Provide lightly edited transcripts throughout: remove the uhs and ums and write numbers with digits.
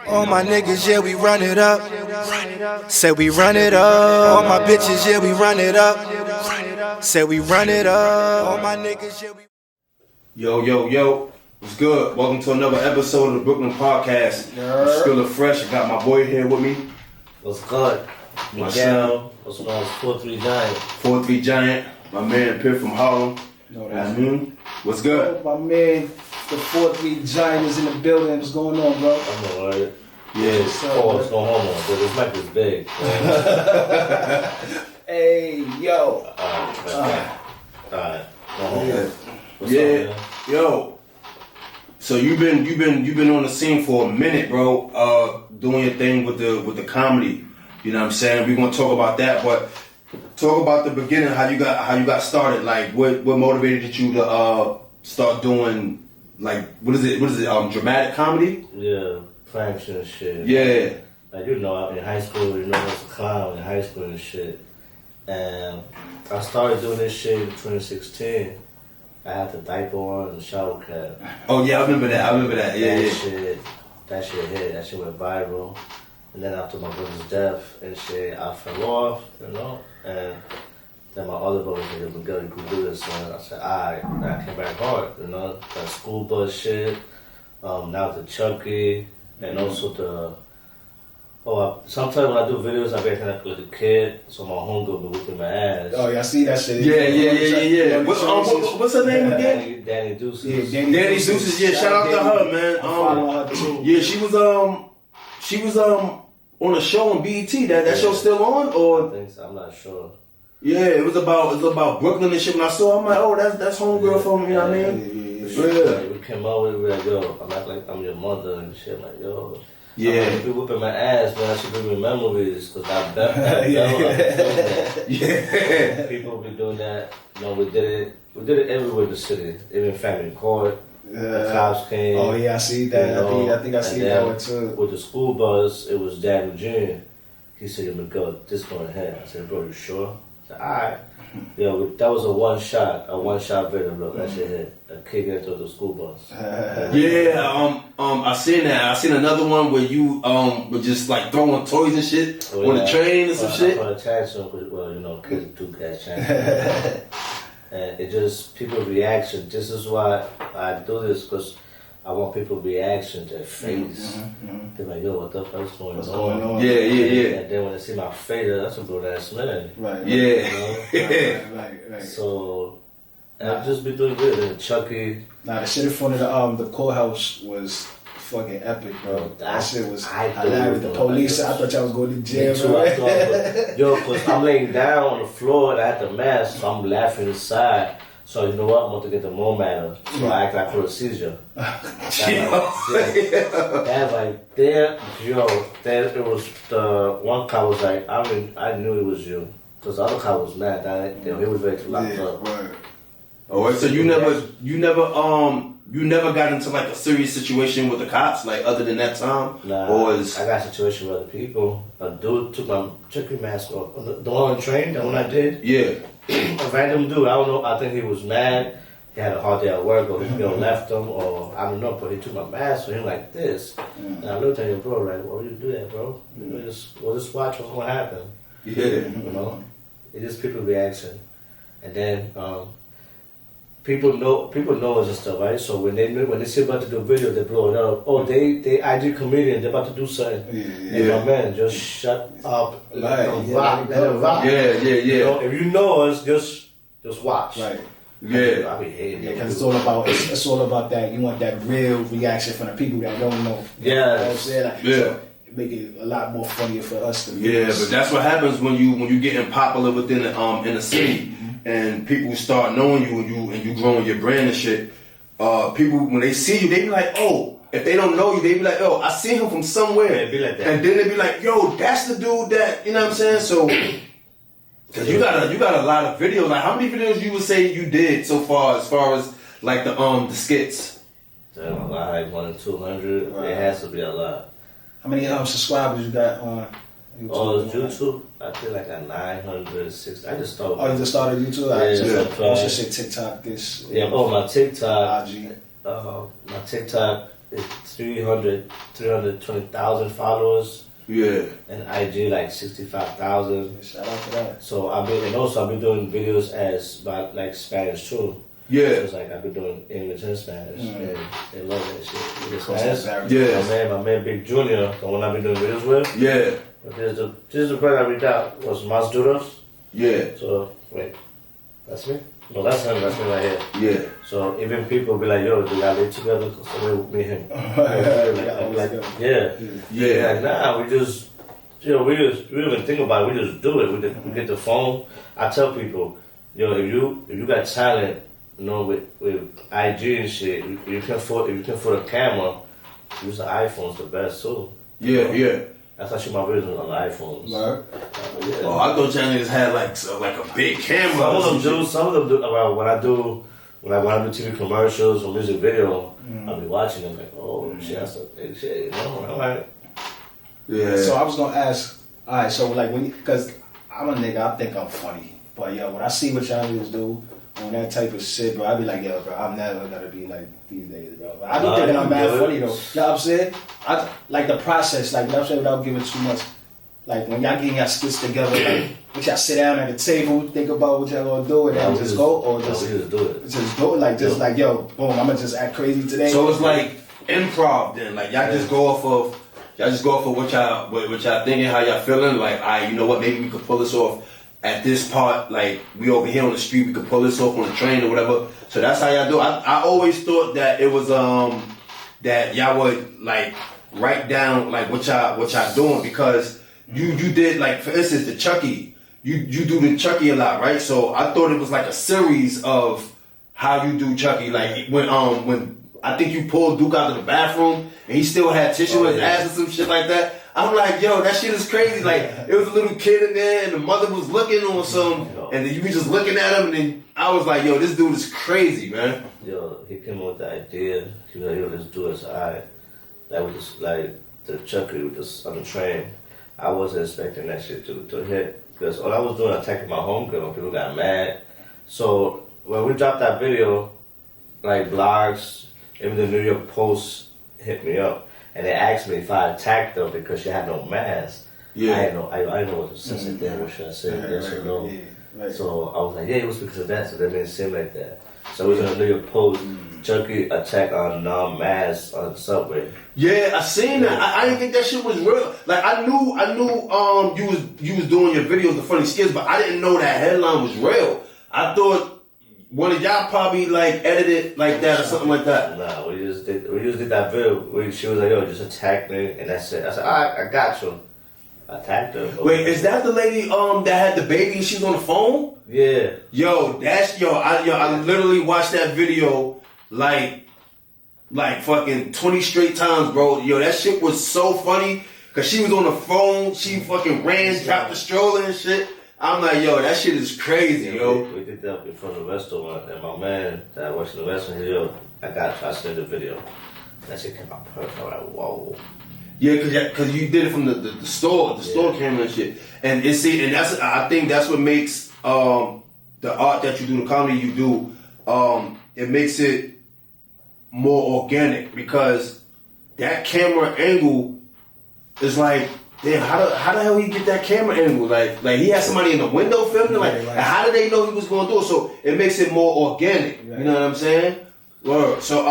All my niggas, yeah, we run it up. Say we run it up. All my bitches, yeah, we run it up. Say we run it up. All my niggas, yeah, we. Yo, what's good? Welcome to another episode of the Brooklyn Podcast. I'm still fresh. I got my boy here with me. What's good? Miguel. What's going on? 4-3 Giant. 4-3 Giant. My man Pitt from Harlem. What's good? My man, the 4-3 Giant is in the building. What's going on, bro? I'm alright. Yeah. What's going on? But this mic is big. Hey, yo. Alright. What's Yeah. up, Yo. So you've been on the scene for a minute, bro. Doing your thing with the comedy. You know what I'm saying? We're gonna talk about that, but talk about the beginning, how you got started. Like what motivated you to start doing, like what is it? Dramatic comedy? Yeah, pranks and shit. Yeah. Like in high school, I was a clown in high school and shit. And I started doing this shit in 2016. I had the diaper on and the shower cap. Oh yeah, I remember that. Yeah, that shit hit. That shit went viral. And then after my brother's death and shit, I fell off, and then my other brother said, Miguel, you can do this. And I said, I came back hard, that school bus shit, now the Chucky, and also sometimes when I do videos, I be acting like a kid, so my homegirl be whooping my ass. Oh, yeah, I see that shit. Yeah. What's her name again? Danny Deuces. Yeah, Danny Deuces. Yeah, shout out to her, man. Her too. Yeah, she was on a show on BET. That show's still on, or I think so. I'm not sure. Yeah, it was about Brooklyn and shit. When I saw, I'm like, oh, that's homegirl from, you know what I mean? Yeah. We came out with it, like, yo, I'm not like I'm your mother and shit. Like, yo. Yeah. I'm be whooping my ass, man. I should bring me memories because I've done Yeah. People be doing that. We did it everywhere in the city. Even family court. The cops came. Oh yeah, I see that. I think I see that one too. With the school bus, it was Daniel Jr. He said, "Yo, go this going ahead." I said, "Bro, you sure?" I said, "All right." Yo, that was a one shot video, bro. That shit hit. A kid get into the school bus. Yeah, I seen that. I seen another one where you were just like throwing toys and shit on the train and some shit. I attached them, kids do catch chances. And it just people reaction. This is why I do this, because I want people reaction to their face. They're like, yo, what the fuck's going on? Yeah. And then when they see my face, that's a good ass man. Right. Yeah. Right. So, and I've just been doing good. And Chucky. Nah, the shit in front of the courthouse was fucking epic, bro. That shit was hilarious. The police, I thought y'all was going to jail. Because I'm laying down on the floor and I had the mask, so I'm laughing inside. So you know what? I'm about to get the more matter. So I act like for a seizure. That's like, it was the one cop was like, I knew it was you. Because the other cop was mad. He was ready to lock up. Right. Oh, so you never got into like a serious situation with the cops, like other than that time? Nah, I got a situation with other people. A dude took my Chucky mask off. The one on the train, that one I did. Yeah. A random dude, I don't know, I think he was mad. He had a hard day at work, or his girl left him, or I don't know, but he took my mask for him like this. And I looked at him, bro, like, why would you do that, bro? Just watch what's going to happen. Yeah. It's just people reaction. And then, people know us and stuff, right? So when they see about to do video, they blow it up. Oh, they IG comedian, they're about to do something. And my man, just shut up. Let it rock. Yeah. If you know us, just watch. Right. Yeah. I be hating it. Because it's all about that. You want that real reaction from the people that don't know. Yeah. You know what I'm saying? So it make it a lot more funnier for us to but that's what happens when you getting popular within the in the city. And people start knowing you and you growing your brand and shit. People, when they see you, they be like, oh, if they don't know you, they be like, oh, I see him from somewhere. They be like that. And then they be like, yo, that's the dude that, you know what I'm saying? So, cause you got a lot of videos. Like, how many videos you would say you did so far as like the skits? A lot, like 100 to 200. Right. It has to be a lot. How many subscribers you got on YouTube? Oh, YouTube? I feel like a 960. I just started. Oh, you just started YouTube? Yeah. What's your shit, TikTok? My TikTok. IG. My TikTok 320,000 followers. Yeah. And IG like 65,000. Shout out to that. So I've been doing videos about like Spanish too. Yeah. So it's like I've been doing English and Spanish, and they love that shit. Spanish. Yeah. My man Big Junior, the one I've been doing videos with. Yeah. But this is the brother I reached out was Mas Duros. Yeah. So wait, that's me. No, that's him. That's me right here. Yeah. So even people be like, "Yo, do y'all live together?" So me and him. Yeah. Yeah. Like, nah, we just, we don't even think about it. We just do it. We get the phone. I tell people, yo, if you got talent, with IG and shit, if you can afford a camera, use the iPhone's the best too. Yeah. That's how I shoot my videos on the iPhones. Right. Yeah. Oh, I thought y'all niggas had like a big camera. Some of them do. When I do TV commercials or music video, I'll be watching them like, oh shit, that's a big shit. You know, I'm like, yeah. So I was gonna ask. All right. So like because I'm a nigga, I think I'm funny, but yo, when I see what y'all niggas do on that type of shit, bro, I be like, yo, bro, I'm never gonna be like these days, bro. But I be thinking I'm mad funny though. You know what I'm saying? I like the process, like you know what I'm saying, without giving too much. Like when y'all getting y'all skits together, like would y'all sit down at the table, think about what y'all gonna do, and then just go, or we just do it. Just do it, like like yo, boom, I'm gonna just act crazy today. So it's like improv then, like y'all just go off of what y'all thinking, how y'all feeling. Like, you know what, maybe we could pull this off at this part. Like we over here on the street, we could pull this off on the train or whatever. So that's how y'all do. I always thought that it was that y'all would like write down like what y'all doing, because you did, like, for instance, the Chucky. You do the Chucky a lot, right? So I thought it was like a series of how you do Chucky. Like when I think you pulled Duke out of the bathroom and he still had tissue in his ass or some shit like that. I'm like, yo, that shit is crazy. Like, it was a little kid in there and the mother was looking on some, and then you were just looking at him, and then I was like, yo, this dude is crazy, man. Yo, he came up with the idea. He was like, yo, let's do it. So that was just like the Chucky was just on the train. I wasn't expecting that shit to hit, because all I was doing, attacking my homegirl, and people got mad. So when we dropped that video, like blogs, even the New York Post hit me up, and they asked me if I attacked her because she had no mask. Yeah. I didn't know what to say there. What should I say? Yes or no? Right. So I was like, yeah, it was because of that. So they made it seem like that. So it was in the New York Post. Chucky attack on non-masks on the subway. Yeah, I seen that. I didn't think that shit was real. Like I knew you was doing your videos, the funny skits, but I didn't know that headline was real. I thought one of y'all probably like edited like that or something like that. Nah, we just did that video. She was like, yo, just attack me, and that's it. I said, all right, I got you. I attacked her. Wait, is that the lady that had the baby and she's on the phone? Yeah. Yo, I literally watched that video like fucking 20 straight times, bro. Yo, that shit was so funny, cause she was on the phone, she fucking ran, dropped the stroller and shit. I'm like, yo, that shit is crazy, yo. We did that in front of the restaurant, and my man that works in the restaurant, he said, yo, I got you, I sent the video. That shit came out perfect. I'm like, whoa. Yeah, cause you did it from the store, store camera and shit. And I think that's what makes the art that you do, the comedy you do, it makes it more organic, because that camera angle is like, damn, how the hell he get that camera angle? Like he had somebody in the window filming. Like, how did they know he was gonna do it? So it makes it more organic. Right. You know what I'm saying? Word. So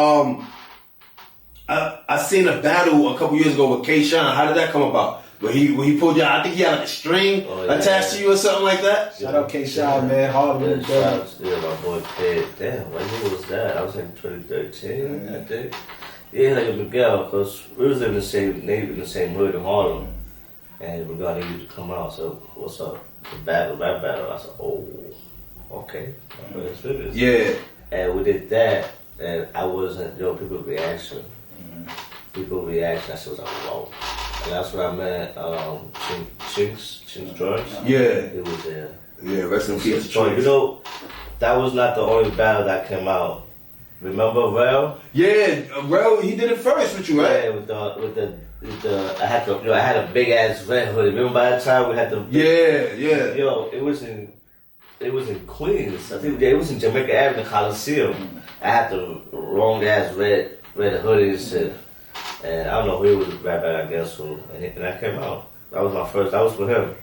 I seen a battle a couple years ago with K-Shine. How did that come about? Where he pulled you out, I think he had like a string attached to you or something like that. Shout out K-Shine, man. Harlem. Yeah, my boy Kid. Damn, when year was that? I was in 2013, I think. Yeah, like Miguel, because we was in the same neighborhood, in the same hood in Harlem. And Miguel needed to come out, so what's up? Rap battle. I said, oh, okay. Yeah. And we did that, and I wasn't, people's reaction. People's reaction, I was like, whoa. And that's when I met Chinks Drugs. Yeah. He was there. Yeah, rest in peace. That was not the only battle that came out. Remember Rel? Yeah, Rel, he did it first with you, right? Yeah, with the I had a big ass red hoodie. Remember by that time we had the Yeah. Yo, it was in Queens. I think it was in Jamaica Avenue, Coliseum. I had the wrong ass red hoodie and shit. And I don't know who he was right back against who. And I came out. That was my first. That was for him.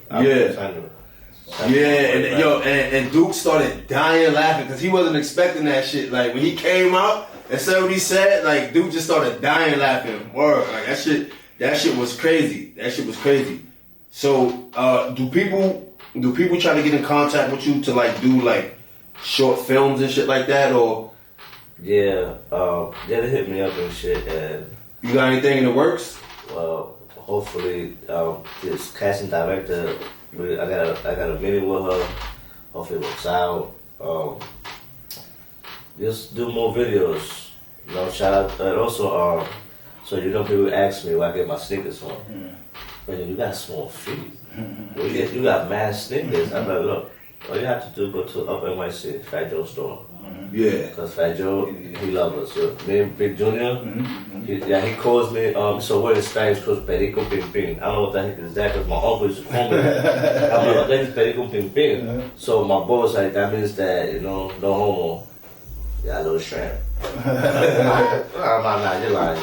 And Duke started dying laughing because he wasn't expecting that shit. Like when he came out and said what he said, like Duke just started dying laughing. Word, like that shit was crazy. That shit was crazy. So, do people try to get in contact with you to like do like short films and shit like that, or? Yeah, they hit me up and shit. And you got anything in the works? Well, hopefully, this casting director, I got a meeting with her. Hopefully, it works out. Just do more videos. You know, shout out, and also, so people ask me where I get my sneakers from. Man, you got small feet. You got mad sneakers. I'm like, look, all you have to do go to Up NYC, Fat Joe store. Yeah. Because Fat Joe, he loves us. So, me and Big Junior, he calls me, so what in Spanish calls Perico Ping Ping. I don't know what the heck is that, because my uncle used to call me. I'm like, what the heck is Perico Ping Ping? So my boy was like, that means that, no homo. Yeah, a little shrimp. Nah, you're lying.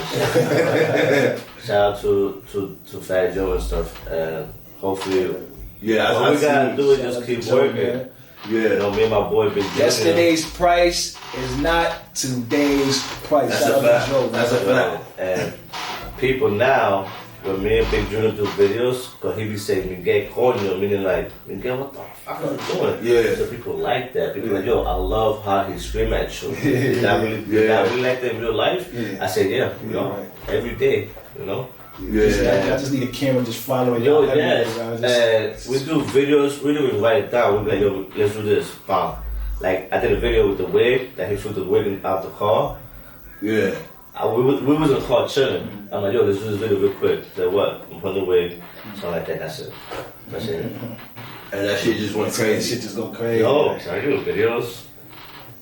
Shout out to Fat Joe and stuff, and hopefully, all we gotta do is just keep working. Yeah, me and my boy Big Junior. Yesterday's price is not today's price. That's a fact. That's a fact. And people now, when me and Big Junior do videos, because he be saying Miguel coño, meaning like, Miguel, what the fuck are you doing? Yeah. So people like that. People like, yo, I love how he scream at you. Is that really like that in real life? I said, every day, Yeah. I just need a camera just following you. And we do videos, we don't even write it down. We be like, yo, let's do this. Bam. Like, I did a video with the wig, that he threw the wig out the car. Yeah. We was in the car chilling. I'm like, yo, let's do this video real quick. Said what? I'm putting the wig. Something like that, that's it. And that shit just went crazy. That shit just go crazy. Yo, I do videos.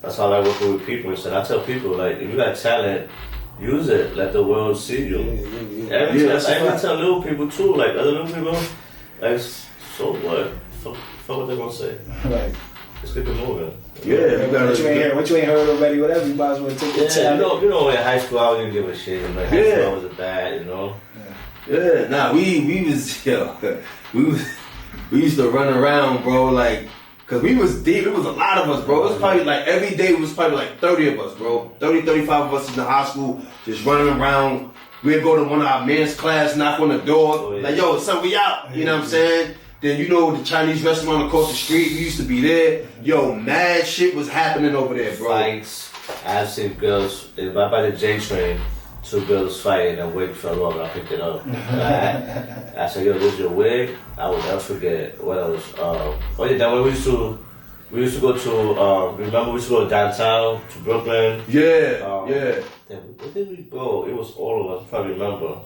That's how I work with people. So I tell people, like, if you got talent, use it. Let the world see you. Every time I tell little people too, like other little people, like, so what? Fuck what they gonna say. Right. Let's keep it moving. Yeah, what you ain't heard already, whatever, you might as well take your time. You know, in high school I didn't give a shit. Like, high school I was a bad, Yeah, nah, we used to run around, bro, like, cause we was deep. It was a lot of us, bro. It was probably like every day. It was probably like 30 of us, bro. 30, 35 of us in the high school, just running around. We'd go to one of our men's class, knock on the door, like, yo, son, we out. You know what I'm saying? Then the Chinese restaurant across the street, we used to be there. Yo, mad shit was happening over there, bro. Fights. I've seen girls right by the J train. 2 girls fighting and wig fell off and I picked it up. I said, yo, this is your wig? I would never forget what else. Then we used to go to, remember we used to go downtown to Brooklyn? Yeah. Then where did we go? It was all of us, probably remember.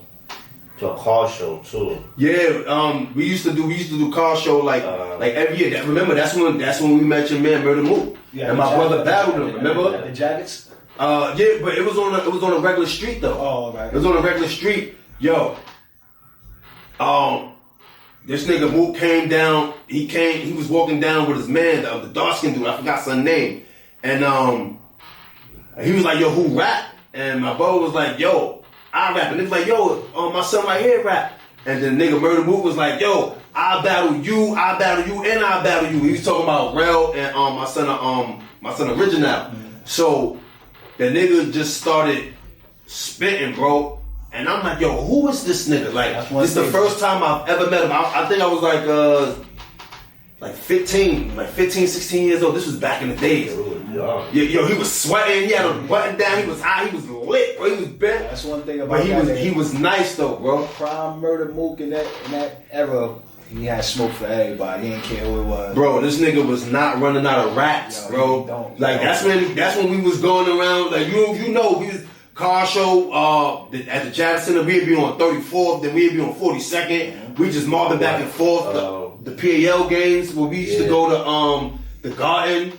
To a car show too. Yeah, we used to do car show like every year. Remember, that's when we met your man Murder Mook. Yeah, and my brother battled him, remember? The Jackets? Yeah, but it was on a regular street though. Oh, right. It was on a regular street. Yo, this nigga Mook came down. He was walking down with his man, the dark skinned dude. I forgot his name. And he was like, yo, who rap? And my brother was like, yo, I rap. And he was like, yo, my son right here rap. And then nigga Murder Mook was like, yo, I'll battle you, and I'll battle you. He was talking about Rel and my son Original. So the nigga just started spitting, bro. And I'm like, yo, who is this nigga? Like, this is the first time I've ever met him. I think I was like 15, 16 years old. This was back in the days. Yo, he was sweating. He had a button down. He was high. He was lit, bro. He was bent. That's one thing about But he was nice though, bro. Prime Murder Mook in that era. He had smoke for everybody. He didn't care who it was. Bro, this nigga was not running out of raps, bro. That's when we was going around. Like we was car show at the Javits Center. We'd be on 34th, then we'd be on 42nd. We just mobbing back and forth. The PAL games where we used to go to the Garden.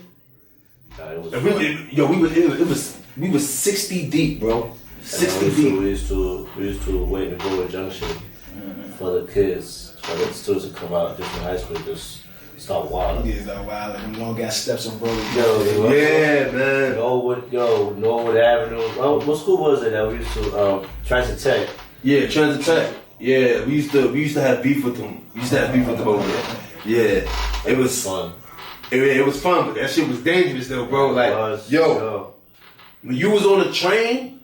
We was 60 deep, bro. 60 deep. We used to wait in Bowie Junction for the kids, for the students to come out just in high school, just start wilding. Yeah, that wild. And them long ass steps on Broadway. Yeah, man. Norwood Avenue. What school was it that we used to Transit Tech? Yeah, Transit Tech. Yeah, we used to have beef with them. We used to have beef with them over there. Yeah, it was fun. It was fun, but that shit was dangerous though, bro. Like, when you was on the train,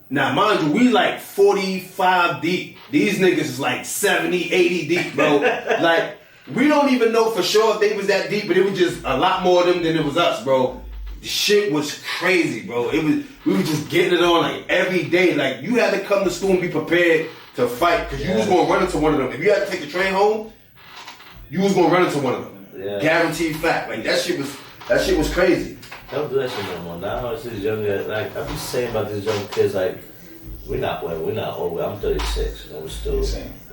now mind you, we like 45 deep. These niggas is like 70, 80 deep, bro. Like, we don't even know for sure if they was that deep, but it was just a lot more of them than it was us, bro. The shit was crazy, bro. We were just getting it on like every day. Like, you had to come to school and be prepared to fight, because you was gonna run into one of them. If you had to take the train home, you was gonna run into one of them. Yeah. Guaranteed fact. Like, that shit was crazy. Don't do that shit no more. Now it's these younger, like I be saying about these young kids, like we're not old. I'm 36, and we're still,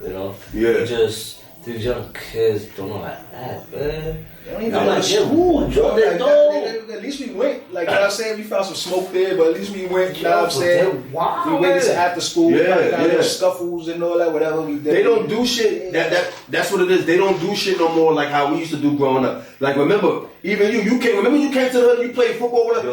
you know. Yeah. Just these young kids don't know how to act, man. They don't even know like, school, bro. They don't. At least we went. Like, you know what I'm saying? We found some smoke there, but at least we went. You know what I'm saying? We went to after school. Yeah. Scuffles and all that, whatever we did. They don't do shit. That's what it is. They don't do shit no more like how we used to do growing up. Like, remember, even you came to the hood, you played football with us.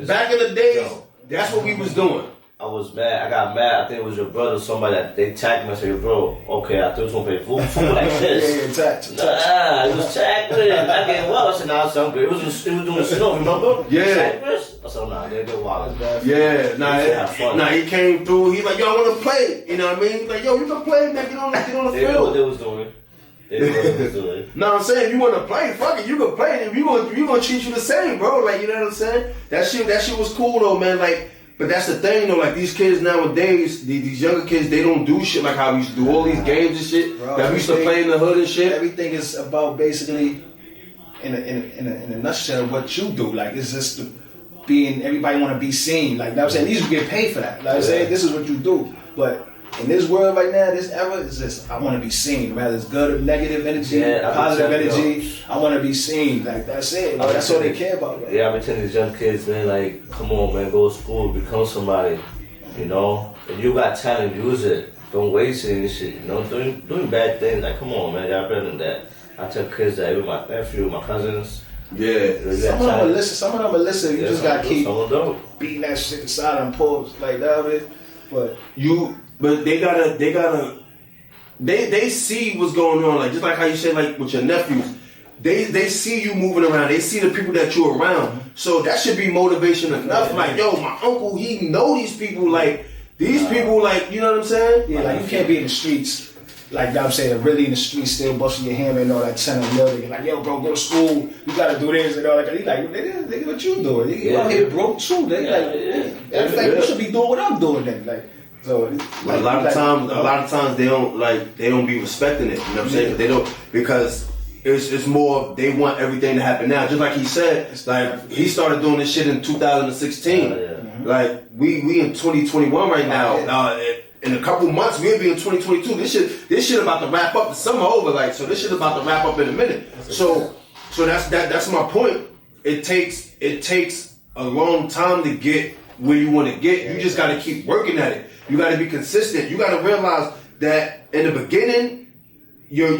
Back in the days, that's what we was doing. I was mad. I got mad. I think it was your brother or somebody that they tagged me and said, bro, okay, I thought you was going to play football like this. Nah, it was tackling. I get well. I said, nah, it's good. It was doing the snow, remember? Yeah. I said, nah, they're good wild. Yeah, he came through. He's like, yo, I want to play. You know what I mean? He's like, yo, you can play, man. Get on the field. They knew what they was doing. No, I'm saying, if you want to play, fuck it, you can play. And we gonna treat you the same, bro. Like, you know what I'm saying? That shit was cool though, man. Like, but that's the thing though. Like, these kids nowadays, these younger kids, they don't do shit like how we used to do all these games and shit, bro, that we used to play in the hood and shit. Everything is about basically, in a nutshell, what you do. Like, it's just being. Everybody want to be seen. Like, you know what I'm saying, at least you get paid for that. Like I'm saying, this is what you do. But in this world right now, this era, it's just, I want to be seen. Whether it's good or negative energy, positive energy, I want to be seen. Like, that's it. Like, that's all they care about. Right? Yeah, I've been telling these young kids, man, like, come on, man, go to school, become somebody, you know? If you got talent, use it. Don't waste it and shit, you know? Doing bad things, like, come on, man, y'all better than that. I tell kids that with my nephew, my cousins. Yeah. Some of them will listen. You just got to keep beating that shit inside them pulls. Like, that, But they see what's going on, like just like how you said, like with your nephews, they see you moving around, they see the people that you're around, so that should be motivation enough. Like, yo, my uncle, he know these people, like these people, like, you know what I'm saying? Yeah, like you can't be in the streets, like I'm saying, really in the streets still busting your hammer and all that 10 and million. Like, yo, bro, go to school, you gotta do this and all that. He like, nigga, what you doing? You out here broke too. They in fact, you should be doing what I'm doing then. Like. So, a lot of times they don't be respecting it. You know what I'm saying? They don't, because it's more they want everything to happen now. Just like he said, like he started doing this shit in 2016. Like we in 2021 right now. In a couple months we'll be in 2022. This shit about to wrap up. The summer over. Like, so this shit about to wrap up in a minute. So that's my point. It takes a long time to get where you want to get. You just got to keep working at it. You got to be consistent. You got to realize that in the beginning, your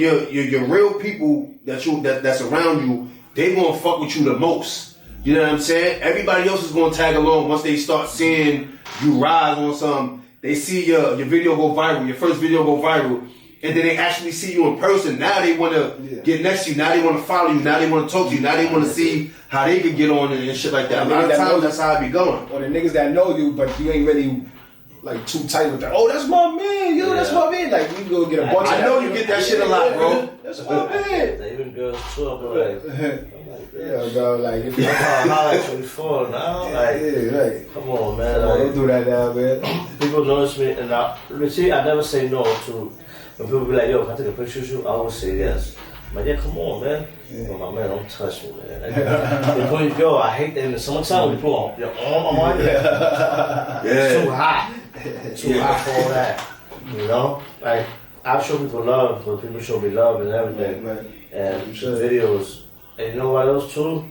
real people that's around you, they gonna fuck with you the most. You know what I'm saying? Everybody else is gonna tag along once they start seeing you rise on something. They see your video go viral, your first video go viral, and then they actually see you in person. Now they want to get next to you. Now they want to follow you. Now they want to talk to you. Now they want to see how they could get on and shit like that. A lot of times that's how I be going. Or the niggas that know you, but you ain't really like too tight with that. Oh, that's my man. Yo, that's my man. Like, you go get a bunch of I know you get that shit a lot, bro. That's my man. Even girls too, I'm like, yeah, bro, like, if you highlight 24 now, like, like, come on, man. Like, don't do that now, man. People notice me, and I never say no to, when people be like, yo, can I take a picture with you? I always say yes. I'm like, yeah, come on, man. But my man, don't touch me, man. Like, yo, I hate that in the summertime when you put your arm on my neck. It's too hot. Too hot for all that. You know? Like, I show people love, but people show me love and everything. Right. And videos. And you know what else too?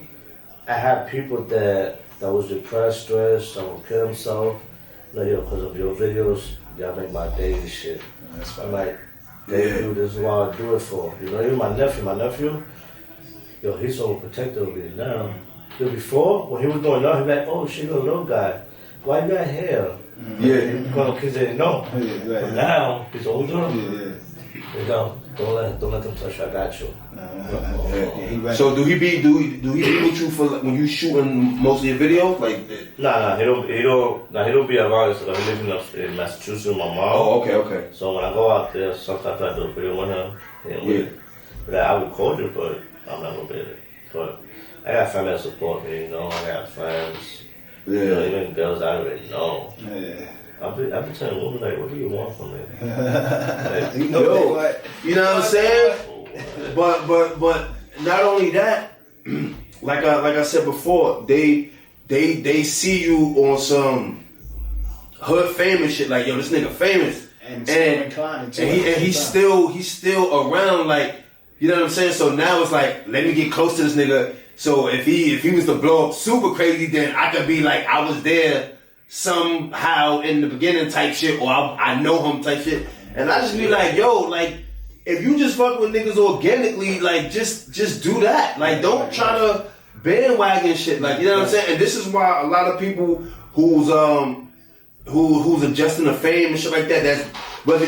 I had people that was depressed, stressed, that would kill themselves. Like, yo, because of your videos, y'all make my day and shit. I'm like, Dude, this is what I do it for. You know, even my nephew, yo, he's so protective of me now. Yo, before, when he was going out, he'd be like, oh shit, you're a little guy. Why you got hair? Yeah. Because kids didn't know. But now, he's older. You know, don't let them touch you. I got you. So do he be with you for when you shooting most of your videos? Like, Nah, he don't be around. So he lives in Massachusetts with my mom. oh, okay. So when I go out there, sometimes I do a video with him. Yeah. But I record it, but I'm not gonna be it. But I got family that support me. You know, I got friends. Yeah. You know, even girls I already know. Yeah. I've been telling women like, what do you want from me? Like, You know what? You know what I'm saying? But not only that, like I said before, they see you on some hood famous shit. Like, yo, this nigga famous, And he's still around. Like, you know what I'm saying? So now it's like, let me get close to this nigga. So if he was to blow up super crazy, then I could be like, I was there somehow in the beginning type shit, or I know him type shit. And I just be like, yo, like, if you just fuck with niggas organically, like, just do that. Like, don't try to bandwagon shit. Like, you know what I'm saying? And this is why a lot of people who's adjusting to fame and shit like that, that's whether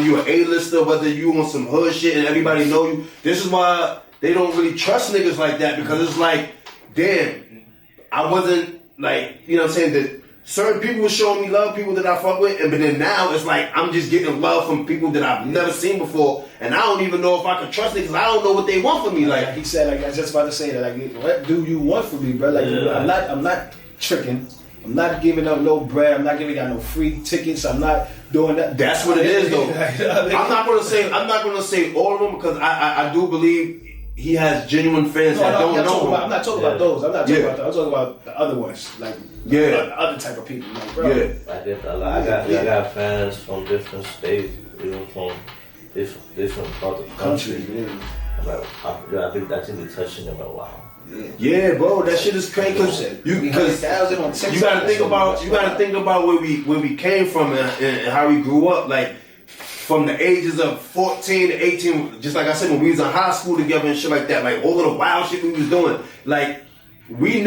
you're an A-lister, whether you on some hood shit and everybody know you, this is why they don't really trust niggas like that, because it's like, damn, I wasn't, like, you know what I'm saying, that certain people were showing me love, people that I fuck with, but then now it's like I'm just getting love from people that I've never seen before, and I don't even know if I can trust it because I don't know what they want from me. Like he said, like I was just about to say that, like, what do you want from me, bro? Like, I'm not tricking. I'm not giving up no bread. I'm not giving out no free tickets. I'm not doing that. That's what it is, though. I'm not gonna say all of them, because I do believe he has genuine fans that don't know. I'm not talking about those. I'm not talking about those. I'm talking about the other ones, like other type of people. Like, bro, I get a lot. I got fans from different states, even from different parts of the country. I'm like, I think we're touching them a while. Yeah, bro, that shit is crazy. Because you gotta think about where we came from and how we grew up. Like, from the ages of 14 to 18, just like I said, when we was in high school together and shit like that, like all of the wild shit we was doing, like we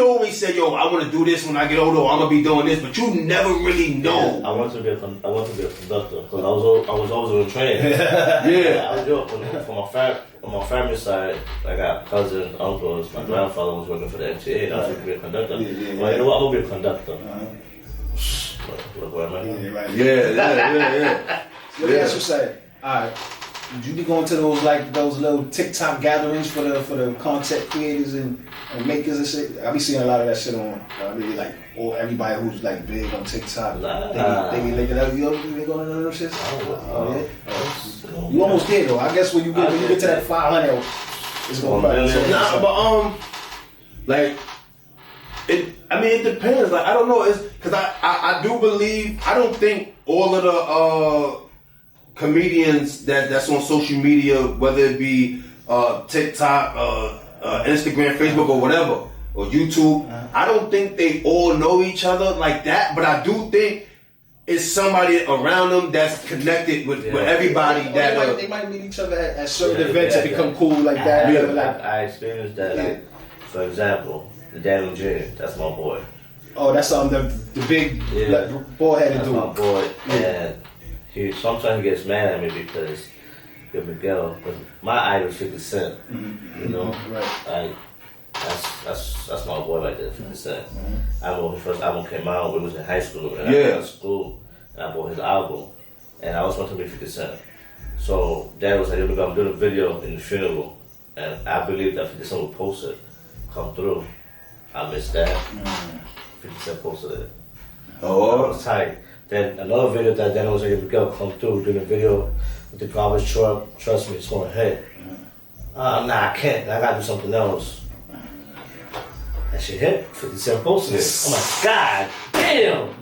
always said, yo, I want to do this when I get older, I'm gonna be doing this, but you never really know. I want to be a conductor, because I was always on the train. Yeah, I do it on my family side. I got cousins, uncles. My grandfather was working for the MTA, and I was going to be a conductor. Well, you know what? I'm gonna be a conductor. Look where I'm at. Yeah. Let me ask you something. Alright, would you be going to those little TikTok gatherings for the content creators and makers and shit? I be seeing a lot of that shit on. I mean, like, or everybody who's like big on TikTok. They be linking up. You been going to those shit? Yeah. You almost did though. I guess when you get to that 500, it's gonna be. Nah, but like, it depends. Like, I don't know. It's because I do believe, I don't think all of the comedians that's on social media, whether it be TikTok, Instagram, Facebook, or whatever, or YouTube, I don't think they all know each other like that. But I do think it's somebody around them that's connected with everybody. They might meet each other at certain events and become cool like that. I experienced that. Like, for example, the Daniel Jr., that's my boy. Oh, that's the big bald-headed dude. That's my boy, and sometimes he gets mad at me because Miguel, because my idol is 50 Cent. You know, like that's my boy right there, 50 Cent. I remember his first album came out. We was in high school, and I was in school, and I bought his album, and I always wanted to be 50 Cent. So Dad was like, "I'm doing a video in the funeral," and I believe that 50 Cent would post it, come through. I missed that. 50 Cent posted it. Oh, I was tight. Then another video that Daniel was able to go come through, doing a video with the garbage truck. Trust me, it's going to hit. Nah, I can't. I gotta do something else. That shit hit. 50 Cent posted it. I'm like, God damn.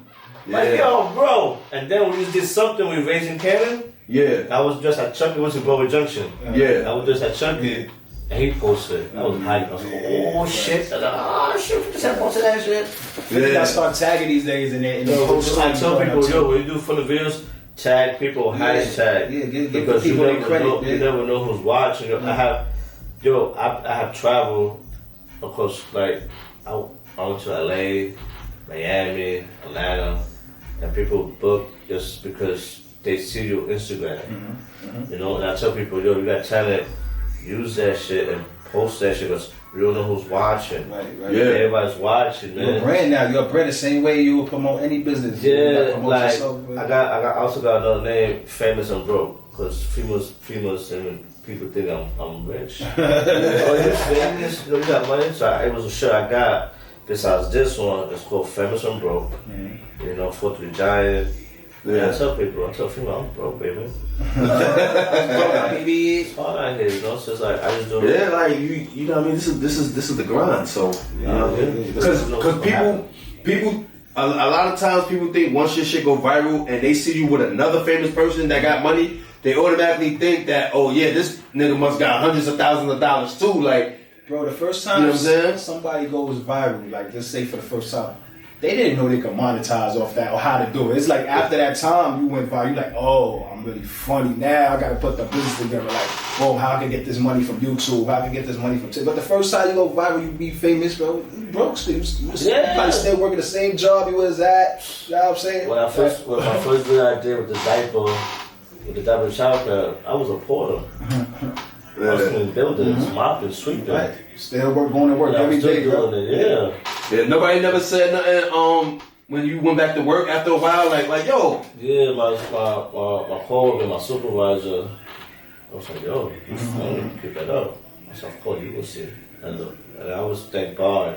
Like, yo, bro. And then we just did something with Raising Cannon. Yeah. I was just at Chucky, went to Global Junction. Yeah. I was just at Chucky. And he posted it. I was hyped. I was like, oh shit. I was like, shit, 50 Cent posted that shit. You gotta start tagging these days and I tell people, yo, when you do funny videos, tag people, hashtag. Yeah, give because people you their never credit, know, man. you never know who's watching. I have traveled, of course, like I went to LA, Miami, Atlanta, and people book just because they see your Instagram. You know, and I tell people, yo, you got talent, use that shit and post that shit because you don't know who's watching. Right. Yeah. Everybody's watching, man. You're a brand now. You're a brand the same way you would promote any business. You gotta Yeah, promote like yourself, man. I also got another name, famous and broke, because famous and people think I'm rich. Oh, you're famous, you got money. So it was a shirt I got. Besides this one, it's called Famous and Broke. You know, Fought the Giant. Yeah. I tell female, I'm broke, baby. Baby. It's hard out here, you know. So it's like I just do. Yeah, like you know what I mean. This is the grind. So you know, because people a lot of times people think once your shit go viral and they see you with another famous person that got money, they automatically think that, oh yeah, this nigga must got hundreds of thousands of dollars too. Like, Bro, the first time you know what I'm saying? somebody goes viral, like let's say for the first time, they didn't know they could monetize off that or how to do it. It's like after that time you went viral, you're like, oh, I'm really funny now. I gotta put the business together. Like, oh, how I can get this money from YouTube? How I can get this money from TikTok? But the first time you go viral, you be famous, bro. You broke still. You probably still working the same job you was at. You know what I'm saying? When my first video I did with the diaper shower, I was a porter. I was in buildings, mopping, sweeping. Right. Still going to work every day, bro. Yeah, nobody never said nothing. When you went back to work after a while, like yo. Yeah, my coworker, my supervisor, I was like, yo, keep that up. I said, of course, you will see. And I always thank God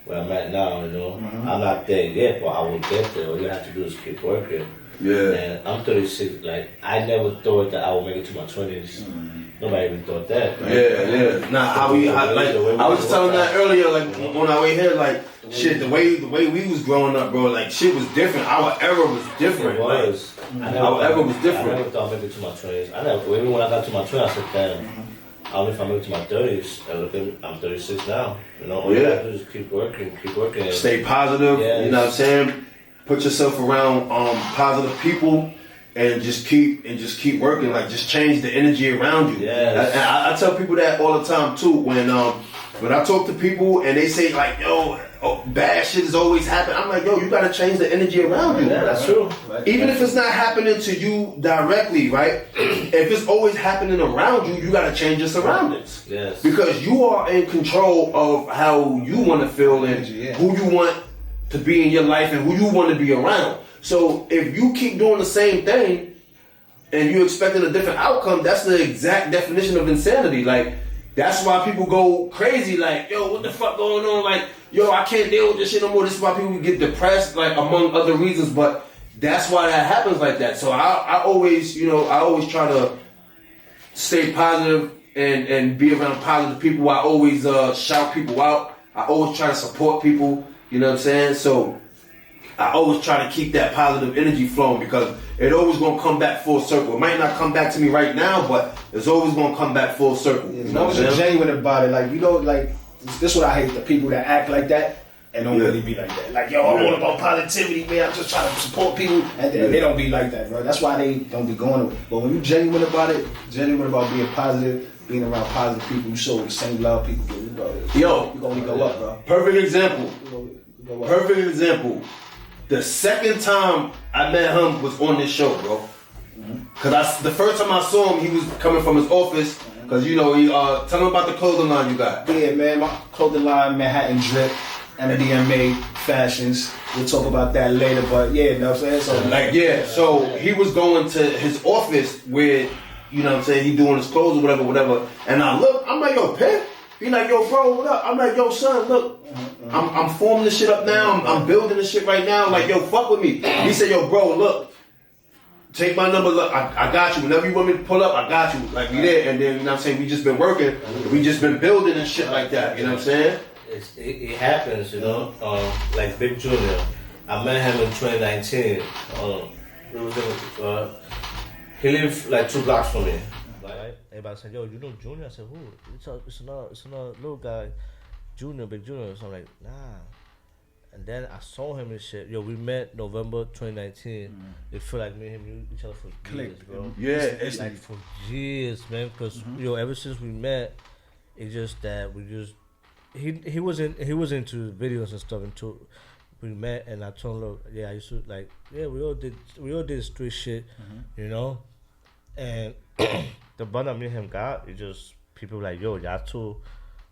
where I'm at now, you know. I'm not there yet, but I will get there. All you have to do is keep working. Yeah. And I'm 36. Like, I never thought that I would make it to my 20s. Nobody even thought that. Right? Yeah. Nah, I was just telling that earlier, like on our way here, like shit, the way we was growing up, bro, like shit was different. Our era was different. It was. Our era was different. I never thought I'd make it to my 20s. Even when I got to my 20s, I said, damn. I don't know if I make it to my 30s. And look at me, I'm 36 now. You know, all you have to do is keep working. Stay positive. Yes. You know what I'm saying? Put yourself around positive people. And just keep working. Like just change the energy around you. Yes. I tell people that all the time too. When I talk to people and they say like, yo, bad shit is always happening. I'm like, yo, you gotta change the energy around you. Yeah, that's true. Even if it's not happening to you directly, right? If it's always happening around you, you gotta change your surroundings. Yes. Because you are in control of how you want to feel and who you want to be in your life and who you want to be around. So if you keep doing the same thing and you're expecting a different outcome, that's the exact definition of insanity. Like, that's why people go crazy. Like, yo, what the fuck going on? Like, yo, I can't deal with this shit no more. This is why people get depressed, like, among other reasons. But that's why that happens like that. So I always try to stay positive and be around positive people. I always shout people out. I always try to support people. You know what I'm saying? So I always try to keep that positive energy flowing because it always gonna come back full circle. It might not come back to me right now, but it's always gonna come back full circle. As long as you're genuine about it, like, you know, like, this is what I hate, the people that act like that and don't really be like that. Like, yo, I'm all about positivity, man. I'm just trying to support people, and they don't be like that, bro. That's why they don't be going. But when you genuine about it, genuine about being positive, being around positive people, you show the same love people give you, bro. Yo, you gonna go up, bro. Perfect example. Perfect example. The second time I met him was on this show, bro. Cause the first time I saw him, he was coming from his office. Cause you know, tell him about the clothing line you got. Yeah, man, my clothing line, Manhattan Drip, MDMA Fashions. We'll talk about that later, but yeah, you know what I'm saying? So he was going to his office where, you know what I'm saying, he doing his clothes or whatever. And I look, I'm like, yo, Pip. He like, yo, bro, what up? I'm like, yo, son, look, I'm forming this shit up now. I'm building this shit right now. Like, yo, fuck with me. He said, yo, bro, look, take my number. Look, I got you. Whenever you want me to pull up, I got you. Like, we there. And then, you know what I'm saying, we just been working. We just been building and shit like that. You know what I'm saying? It happens, you know. Like Big Junior, I met him in 2019. He lived like 2 blocks from me. Like, everybody said, yo, you know Junior? I said, who? It's another little guy, Junior, Big Junior. So I'm like, nah. And then I saw him and shit. Yo, we met November 2019. It feel like me and him knew each other for years, bro. Yeah, it's Like for years, man. Because yo, ever since we met, it's just that we just he was into videos and stuff until we met, and I told him, look, yeah, I used to like, yeah, we all did street shit, you know, and the bond that me and him got, it just people like, yo, y'all two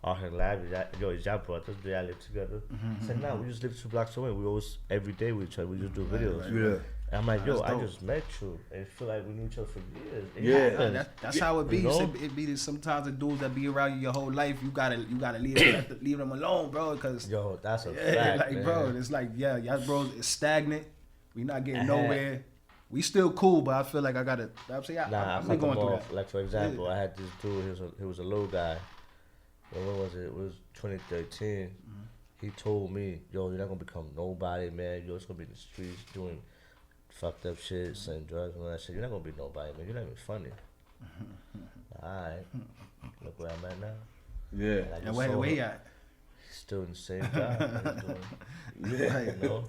out here live, yo, it's y'all brothers, do y'all live together? I said, nah, we just live 2 blocks away. We always every day with each other. We just do videos. Yeah. And I'm like, yo, I dope. just met you, and it feel like we knew each other for years. It Yeah. happens. That's how it be. You know? It be sometimes the dudes that be around you your whole life. You gotta leave them alone, bro. Because Yo, that's a yeah, fact, like man. bro, it's like y'all bros is stagnant. We not getting nowhere. We still cool, but I feel like I gotta. I'm saying, Nah, I I'm cut going them through off. that. Like for example, I had this dude. He was a little guy. Well, when was it? It was 2013. He told me, "Yo, you're not gonna become nobody, man. You're just gonna be in the streets doing fucked up shit, selling drugs and all that shit. You're not gonna be nobody, man. You're not even funny." Alright, look where I'm at now. Yeah. And I And just where saw he him. at? He's still in the same job. He's doing, Yeah. you know.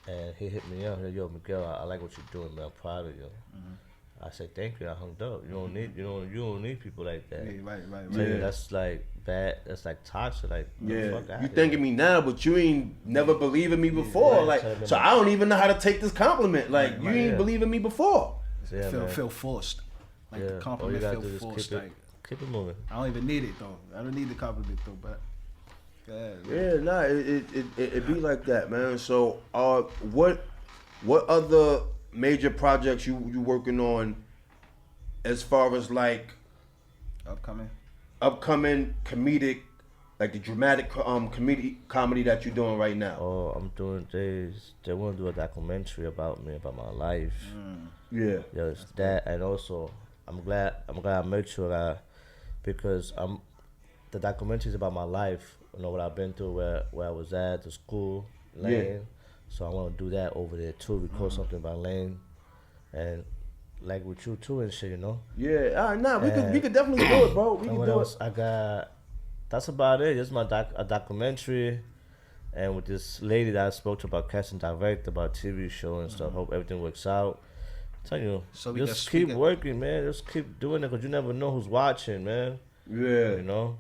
And he hit me up. He said, "Yo, Miguel, I like what you're doing, man. I'm proud of you." I said, "Thank you." I hung up. You don't need people like that. Yeah, right. Tell you Yeah. that's like bad. That's like toxic. Like Yeah, fuck you outta thanking here. me now, but you ain't never believe in me before. right, Like, tell me so that. I don't even know how to take this compliment. Like, you ain't yeah. believe in me before. So, yeah, man. Feel forced. Like Yeah. the All you compliment gotta feel do is forced. keep it moving. I don't even need it though. I don't need the compliment though, but Yeah, nah, it be like that, man. So, what other major projects you working on, as far as like upcoming comedic, like the dramatic comedy that you're doing right now? Oh, I'm doing this. They want to do a documentary about me, about my life. Yeah, Yeah, it's that, and also I'm glad I met you, because the documentary is about my life. You know what I've been through, where I was at, the school, Lane. Yeah. So I want to do that over there too. Record something about Lane, and like with you too and shit, you know. yeah. Nah, we could definitely do it, bro. We And can what do else? it. I got. That's about it. Just a documentary, and with this lady that I spoke to about casting direct, about TV show and stuff. Hope everything works out. I'm telling you, So we just can- keep working, man. Just keep doing it, because you never know who's watching, man. Yeah, You know.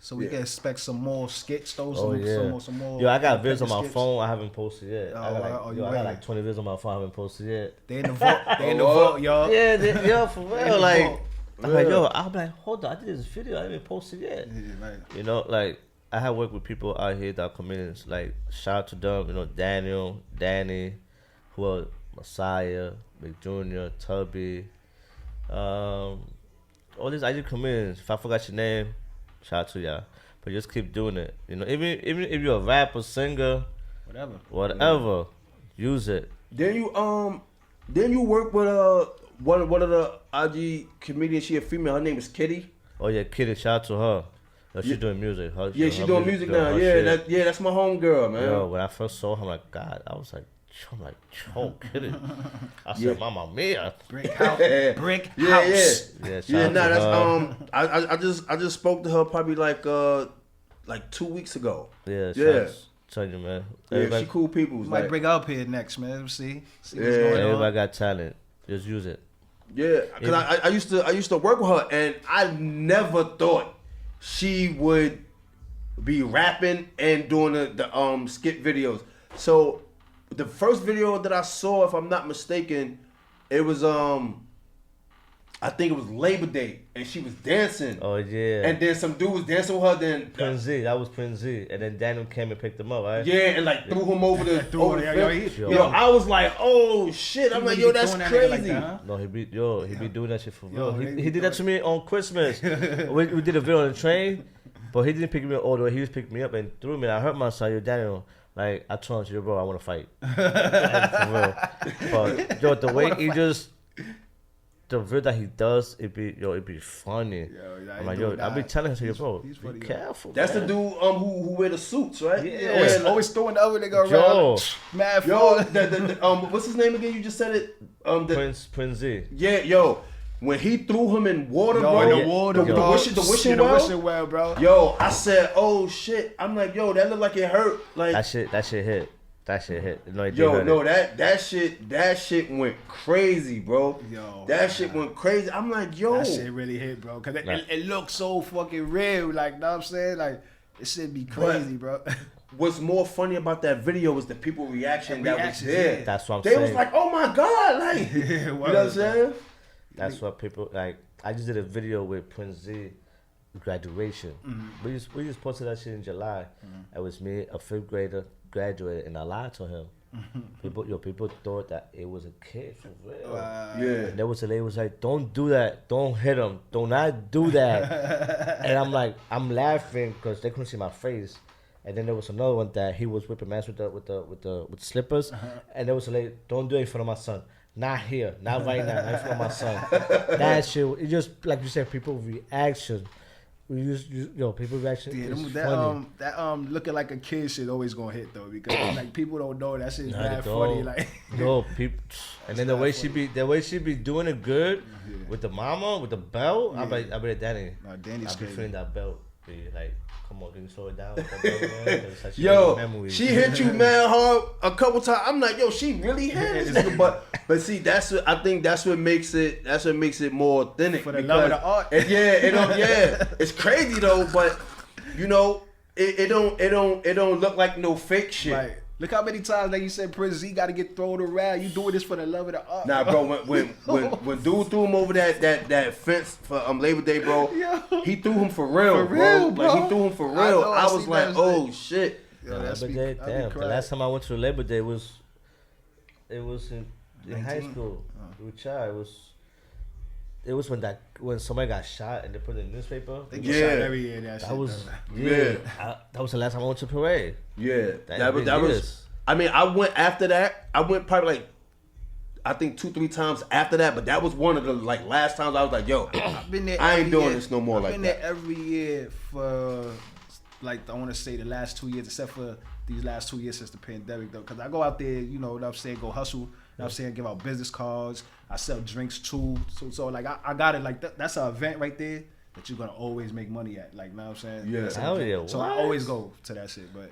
so we can expect some more skits though. Oh yeah. Some more. Yo, I got vids on my skits. phone. I haven't posted yet. Oh, I got oh, like, you I got ready? like 20 vids on my phone. I haven't posted yet. They in the vault. They in the vault, y'all. Yeah, yo, for in real. the Like, vault. I'm like, yo, I'm like, hold on. I did this video. I haven't posted yet. Yeah, right. You know, like, I have worked with people out here that are comedians. Like, shout out to them. You know, Daniel, Danny, who are Messiah, Big Junior, Tubby. All these IG comedians. If I forgot your name, shout out to y'all. But just keep doing it. You know, even if you're a rapper, singer, whatever, use it. Then you work with one of the IG comedians. She a female. Her name is Kitty. Oh yeah, Kitty, shout out to her. Yo, she's Yeah. doing music. Yeah, she doing music doing now. her Yeah, shit. that's my homegirl, man. Yo, when I first saw her, I'm like, God, I was like, Kitty. I said, Mama Mia. Brick house. Brick Yeah, house. Yeah, shout Yeah, out nah, to that's her. I just spoke to her probably like 2 weeks ago. Yeah, Yeah. tell you, man. Yeah, Everybody, she cool people. We might Like, bring her up here next, man. See what's Yeah. going everybody on. got talent. Just use it. yeah, cause I used to work with her, and I never thought she would be rapping and doing the skit videos. So the first video that I saw, if I'm not mistaken, it was I think it was Labor Day, and she was dancing. Oh yeah. And then some dude was dancing with her. Then Prince Z, that was Prince Z, and then Daniel came and picked him up, right? yeah, and like threw him over the over the Yo, fence. he- Yo, I was like, oh shit! I'm like, yo, that's Doing that nigga like crazy. that, huh? No, he be doing that shit for real. Yo, He did that to me on Christmas. we did a video on the train, but he didn't pick me up all the way. He just picked me up and threw me. I hurt myself. Yo, Daniel, like I told him, bro, I want to fight. Like, for real. But yo, the way he just. The video that he does, it be funny. Yo, I'm like, yo, I be telling him, bro, he's be funny, yo. careful. That's man. the dude who wear the suits, right? Yeah. Always throwing the other nigga Yo. around. Mad Yo, fun. what's his name again? You just said it. Prince Z. Yeah, yo. when he threw him in water, Yo, bro. in the water, the bro. wishing In the wishing well, bro. Yo, I said, oh shit. I'm like, yo, that looked like it hurt. Like That shit hit. That shit hit. No, that shit went crazy, bro. Yo, that shit went crazy. I'm like, yo, that shit really hit, bro. Cause it looks so fucking real. Like, know what I'm saying? Like, it should be crazy, bro. What's more funny about that video was the people reaction that was there. Yeah. That's what I'm they saying. was like, oh my god, like, you know what I'm saying? That's what people like. I just did a video with Prince Z, graduation. Mm-hmm. We just posted that shit in July. It was me, a 5th grader, graduated, and I lied to him. People thought that it was a kid for real. Yeah. And there was a lady who was like, "Don't do that. Don't hit him. Do not do that." And I'm like, I'm laughing because they couldn't see my face. And then there was another one that he was whipping ass with the slippers. And there was a lady, "Don't do it in front of my son. Not here. Not right now. Not in front of my son." That shit. It just like you said, people reaction. People reaction. Yeah, is funny. that looking like a kid shit always gonna hit though because like people don't know that shit's mad Not funny. Like no people, and then the way she be doing it good with the mama with the belt. I bet Danny. Nah, Danny's I be crazy. feeling that belt. Be like, come on, can you slow it down? With that belt, man? 'Cause such Yo, memories. she hit you mad hard a couple times. I'm like, yo, she really hit this nigga. But see, I think that's what makes it more authentic. For the love of the art. It's crazy though, but you know, it don't look like no fake shit. Like, look how many times, like you said, Prince Z got to get thrown around. You doing this for the love of the art. Nah, bro. When dude threw him over that fence for Labor Day, bro, Yo. he threw him for real, real, bro. Like he threw him for real. know, I I was seen like, that oh shit. shit. Yo, Labor Day, damn. The last time I went to Labor Day was in high 19? school. With child, it was when somebody got shot and they put it in the newspaper. They get shot every year. That shit. That was Yeah. that was the last time I went to parade. Yeah, that been was. years. I mean, I went after that. I went probably like, I think 2-3 times after that. But that was one of the like last times I was like, yo, I've been there. I ain't every doing year. this no more I've like been that. there every year for like I want to say the last 2 years, except for these last 2 years since the pandemic though. Cause I go out there, you know what I'm saying, go hustle. You know what I'm saying, give out business cards. I sell drinks too. So like I got it like that's an event right there that you're gonna always make money at. Like, you know what I'm saying? Yeah. That's an Hell event. yeah, So I what? always go to that shit, but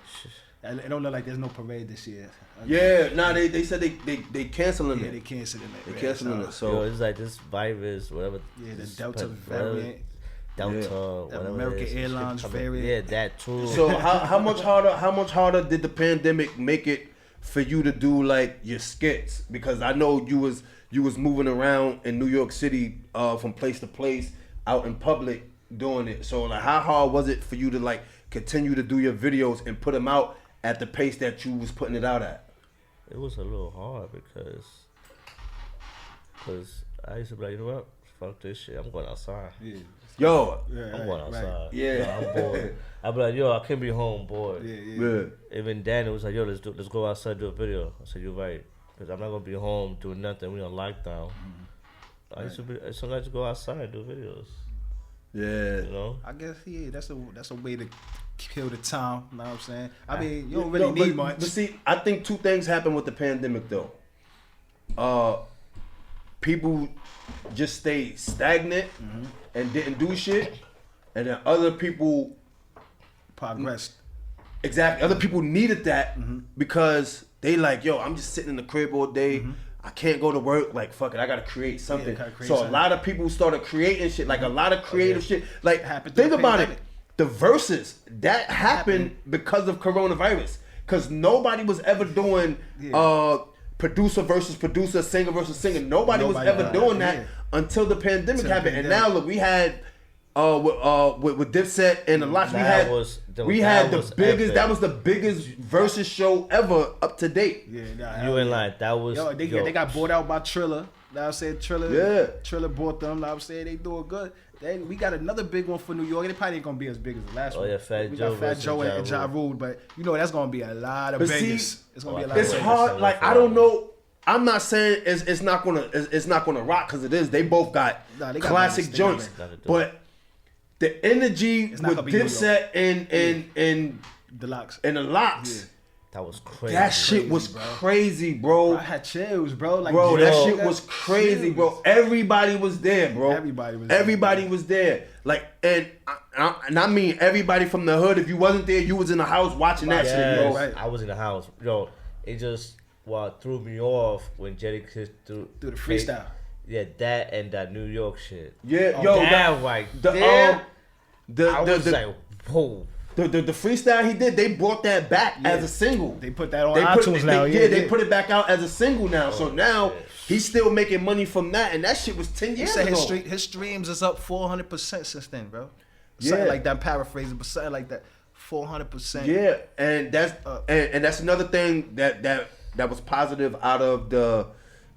it don't look like there's no parade this year. Yeah, nah, they said they canceling Yeah, it. they canceling it. They man. canceling So, it. So Yo, it's like this virus, whatever. Yeah, the this Delta whatever- variant. Delta, Yeah. whatever. American it is, Airlines coming- variant. Yeah, that too. So how much harder did the pandemic make it for you to do like your skits? Because I know you was moving around in New York City from place to place out in public doing it. So like how hard was it for you to like continue to do your videos and put them out at the pace that you was putting it out at? It was a little hard because I used to be like, you know what? Fuck this shit. I'm going outside. Yeah. Yo, I'm going outside. Yeah. Yo, I'm bored. I'd be like, yo, I can't be home bored. Yeah, yeah. yeah. Even Danny was like, yo, let's go outside do a video. I said, you're right, because I'm not gonna be home doing nothing. We on lockdown. I used to sometimes go outside and do videos. Yeah. You know, I guess that's a way to kill the time. You know what I'm saying? I mean, you don't really need much. But see, I think two things happened with the pandemic though. People just stayed stagnant and didn't do shit, and then other people Progressed. exactly other people needed that because they like, yo, I'm just sitting in the crib all day. I can't go to work. Like, fuck it, I gotta create something. gotta create So something. a lot of people started creating shit, like a lot of creative shit. Like, Happened through think the about pandemic. it. The verses that happened because of coronavirus. Because nobody was ever doing producer versus producer, singer versus singer. Nobody was ever doing that until the pandemic happened. And now look, we had with Dipset and the Lots, we had the biggest. epic. That was the biggest versus show ever up to date. Yeah, nah, you ain't lying. That was Yo, they got bought out by Triller. Now I'm saying Triller. Yeah. Triller bought them. Now I'm saying they doing good. Then we got another big one for New York. It probably ain't gonna be as big as the last one. yeah, Fat we Joe got Fat versus Joe and Ja Ja Rule. Rule, but you know that's gonna be a lot of But see, bangers. It's gonna be a lot. It's of hard. bangers. Like, I don't know. I'm not saying it's not gonna rock, because it is. They both got Nah, they got classic bangers. They got joints, bangers. but the energy It's not with gonna be New Dipset and Deluxe. and the Lots, That was crazy. That shit was crazy, bro. I had chills, bro. Like, Bro, that yo, shit was crazy, bro. Everybody was there, bro. Everybody was there. Like, and I mean everybody from the hood. If you wasn't there, you was in the house watching that shit, bro. Right. I was in the house. Yo, it just threw me off when Jetty Kiss threw the freestyle. Yeah, that and that New York shit. Yeah, I was like, whoa. The freestyle he did, they brought that back as a single. They put that on iTunes now. They put it back out as a single now. So now he's still making money from that, and that shit was 10 years ago. His streams is up 400% since then, bro. Something like that. I'm paraphrasing, but something like that. 400%. Yeah, and that's another thing that was positive out of the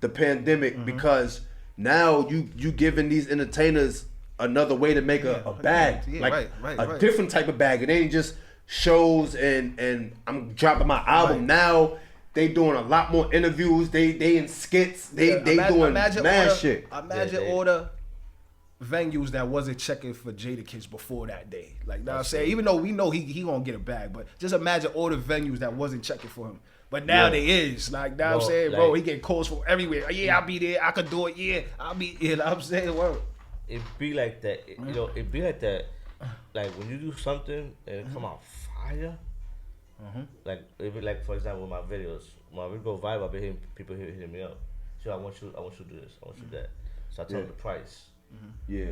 pandemic because now you giving these entertainers another way to make a bag, a different type of bag. It ain't just shows and I'm dropping my album. Now they doing a lot more interviews. They in skits. They doing mad shit. Imagine all the venues that wasn't checking for Jadakiss before that day. Like now I'm saying, even though we know he gonna get a bag, but just imagine all the venues that wasn't checking for him. But now they is. Like now I'm saying, bro, he getting calls from everywhere. Yeah, I'll be there. I could do it. Yeah, I'll be. You know what I'm saying, word. It be like that, it be like that. Like when you do something and it come out fire, like it be like, for example, with my videos, when we go viral, I be hearing people hitting me up. So I want you to do this, I want you to do that. So I tell them the price. Yeah.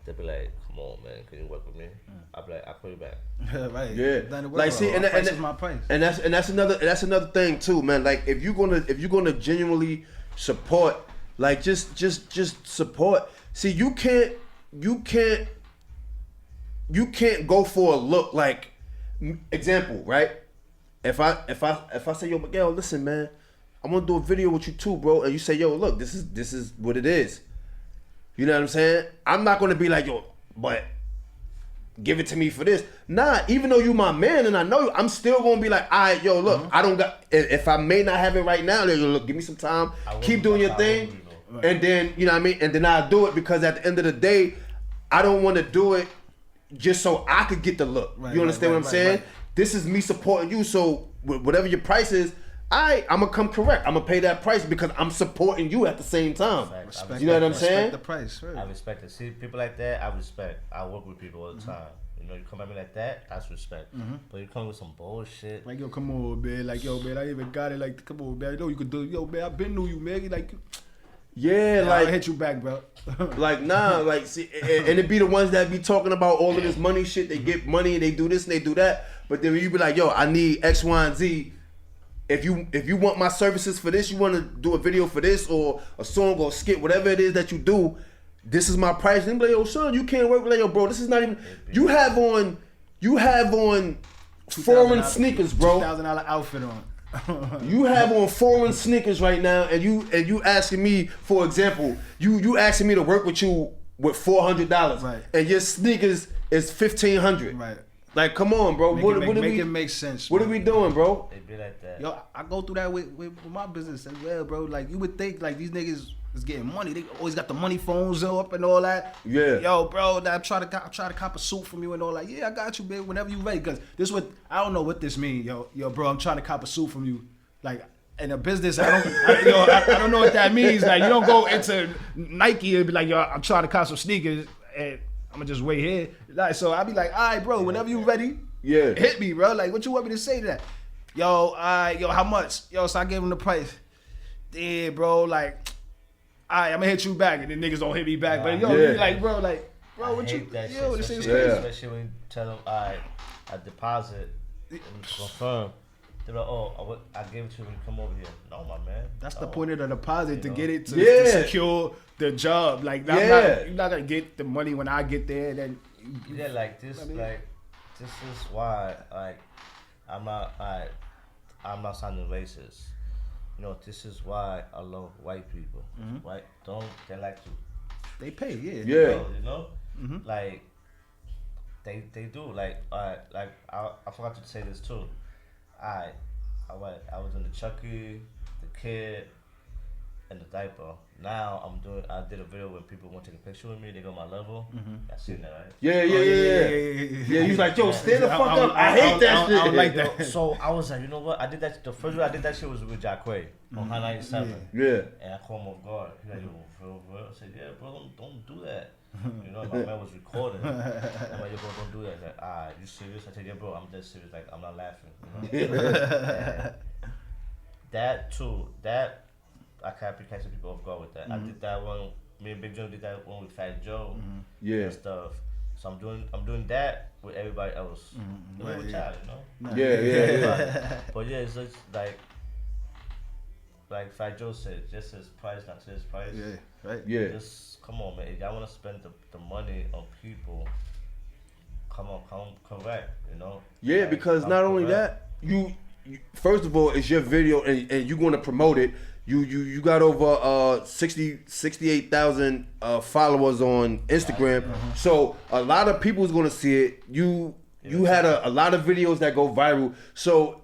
They be like, come on, man, can you work with me? I be like, I'll call you back. Right. Yeah. Like see, and that's my price. And that's another thing too, man. Like if you're gonna genuinely support, like just support. See, you can't go for a look. Like example, right? If I say, yo, Miguel, listen, man, I'm gonna do a video with you too, bro, and you say, yo, look, this is what it is. You know what I'm saying? I'm not gonna be like, yo, but give it to me for this. Nah, even though you my man and I know you, I'm still gonna be like, all right, yo, look, I don't got. If I may not have it right now, then look, give me some time. Keep doing your thing. And then, you know what I mean? And then I'll do it because at the end of the day, I don't want to do it just so I could get the look. You understand what I'm saying? This is me supporting you. So whatever your price is, I'm going to come correct. I'm going to pay that price because I'm supporting you at the same time. You know what I'm saying? Respect the price. Right. I respect it. See, people like that, I respect. I work with people all the time. You know, you come at me like that, that's respect. But you come with some bullshit. Like, yo, come on, man. Like, yo, man, I even got it. Like, come on, man. I know you could do it. Yo, man, I been knew you, man. Like... Yeah, like I'll hit you back, bro. Like nah, like see, and it be the ones that be talking about all of this money shit. They get money and they do this and they do that. But then you be like, yo, I need X, Y, and Z. If you want my services for this, you want to do a video for this or a song or a skit, whatever it is that you do, this is my price. And they be like, yo, son, you can't work with like, yo, bro. This is not even. You have on foreign sneakers, bro. $2,000 outfit on. You have on foreign sneakers right now, and you asking me, for example, you asking me to work with you with $400, and your sneakers is $1,500. Right. Like, come on, bro. Make it make sense. What are we doing, bro? It be like that. Yo, I go through that with my business as well, bro. Like you would think, like these niggas is getting money. They always got the money phones up and all that. Yeah. Yo, bro, I try to cop a suit from you and all that. Yeah, I got you, man. Whenever you ready, cause this what I don't know what this means, yo, bro. I'm trying to cop a suit from you, like. In a business, I don't know what that means. Like you don't go into Nike and be like, yo, I'm trying to cop some sneakers and I'm gonna just wait here. Like, so I'll be like, all right, bro, whenever you ready, hit me, bro. Like, what you want me to say to that? Yo, all right, yo, how much? Yo, so I gave him the price. Yeah, bro, like, all right, I'm gonna hit you back, and then niggas don't hit me back. But yo, you like, bro, what you? Yo, this is crazy. Especially when you tell them, all right, I deposit and confirm. They're like, oh, I gave it to you when you come over here. No, my man. That's the point of the deposit, to get it to secure the job. Like, you're not gonna get the money when I get there. Then like this, this is why, like, I'm not sounding racist. You know, this is why I love white people. Right? They like to. They pay, you know, like they do. Like, like I forgot to say this too. I was in the Chucky, the Kid, in the diaper. Now I did a video when people want to take a picture with me. They go my level. I seen that, right? Yeah. Yeah, he's like, yo, stand the fuck up. I hate that shit. I don't like that. So I was like, you know what? I did that. The first way I did that shit was with Jacquay on High 97. Yeah. And I called him off guard. He's like, yo, bro. I said, yeah, bro, don't do that. You know, my man was recording. I'm like, yo, bro, don't do that. He's like, you serious? I said, yeah, bro, I'm dead serious. Like, I'm not laughing. You know? That too. I can't be catching people off guard with that. I did that one. Me and Big Joe did that one with Fat Joe and stuff. So I'm doing that with everybody else. With y'all, you know. Yeah. But yeah, it's just like Fat Joe said, just his price, not his price. Yeah, right. Yeah. Just come on, man. If y'all want to spend the money on people, come correct, you know. Yeah, like, because not only that, you first of all, it's your video and you're going to promote it. You got over 68,000 followers on Instagram, so a lot of people's gonna see it. You had a lot of videos that go viral, so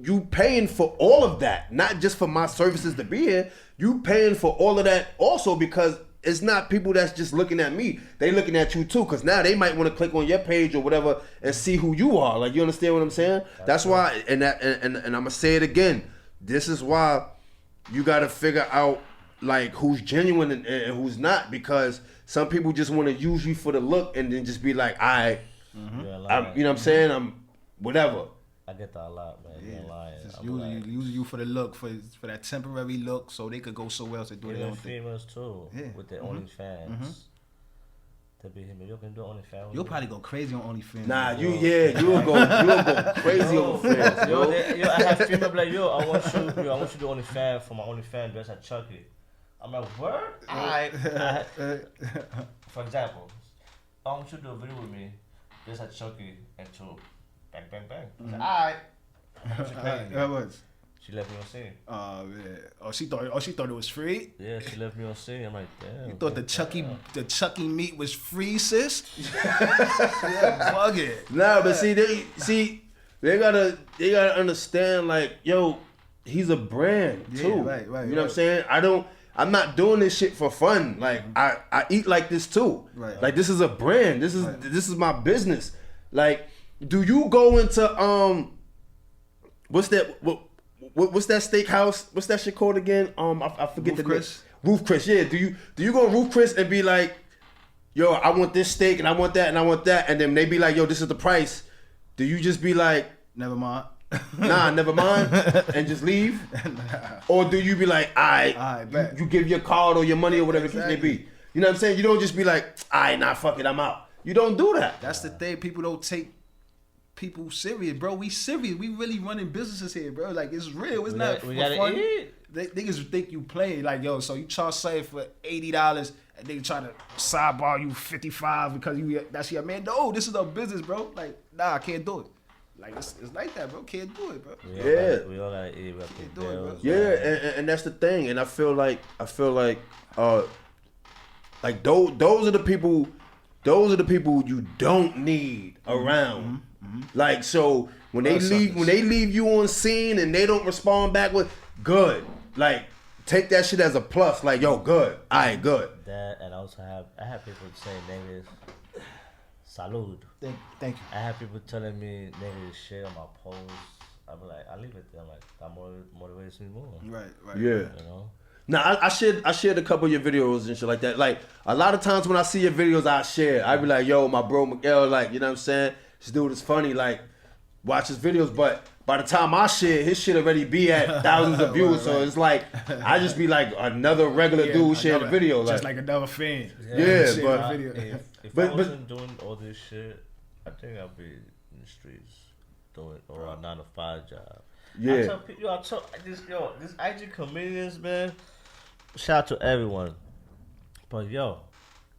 you paying for all of that, not just for my services to be here. You paying for all of that also because it's not people that's just looking at me. They looking at you too, because now they might want to click on your page or whatever and see who you are. Like, you understand what I'm saying? That's why, and I'm gonna say it again. This is why you got to figure out like who's genuine and who's not, because some people just want to use you for the look and then just be like, all right, you know what I'm saying? I'm whatever. I get that a lot, man. Yeah. Lying. Just using you for the look, for that temporary look, so they could go somewhere else and do their own thing. Females too, with their OnlyFans. To be him, you can do OnlyFans. You'll probably go crazy on OnlyFans. Nah, you'll go crazy on OnlyFans. Yo, I have female like, I want you to do OnlyFans for my OnlyFans dress at Chucky. I'm like, word? Alright. For example, I want you to do a video with me, dress at Chucky and to bang bang bang. I said, alright. How much? She left me on scene. Man. Oh, she thought it was free. Yeah, she left me on scene. I'm like, damn. You thought the Chucky meat was free, sis? Yeah, bug it. Nah, but they gotta understand, like, yo, he's a brand too. Yeah, right. You know what I'm saying? I'm not doing this shit for fun. Like, I eat like this too. Right. Like, this is a brand. This is my business. Like, do you go into what's that steakhouse? What's that shit called again? I forget Roof the Chris? name. Roof Chris, yeah. Do you go to Roof Chris and be like, yo, I want this steak and I want that and I want that, and then they be like, yo, this is the price. Do you just be like, never mind? Nah, never mind, and just leave? Or do you be like, Alright, you give your card or your money or whatever the case may be? You know what I'm saying? You don't just be like, alright, nah, fuck it, I'm out. You don't do that. That's the thing. People don't take people serious, bro. We serious. We really running businesses here, bro. Like, it's real. It's not for fun. Niggas think you playing. Like, yo, so you charge something for $80 and they try to sidebar you $55 because that's your man. No, this is a business, bro. Like, nah, I can't do it. Like, it's like that, bro. Can't do it, bro. We all gotta eat. We have to do it, bro. Yeah, and that's the thing. And I feel like those are the people you don't need around. Like, so when they leave you on scene and they don't respond back with good, like, take that shit as a plus. Like, yo, good, alright, good. That, and also I have people saying niggas salud. Thank you. I have people telling me niggas shit on my posts. I'm like, I leave it there. I'm like, that motivates me more. Right. Yeah. You know. Now I shared a couple of your videos and shit like that. Like, a lot of times when I see your videos, I be like, yo, my bro Miguel, like, you know what I'm saying? This dude is funny, like, watch his videos, but by the time I share, his shit already be at thousands of views, so it's like, I just be like another regular dude sharing the video. Just like another fan. Yeah, but if I wasn't doing all this shit, I think I'd be in the streets doing or a 9-to-5 job. Yeah. I tell this IG comedians, man, shout out to everyone. But yo,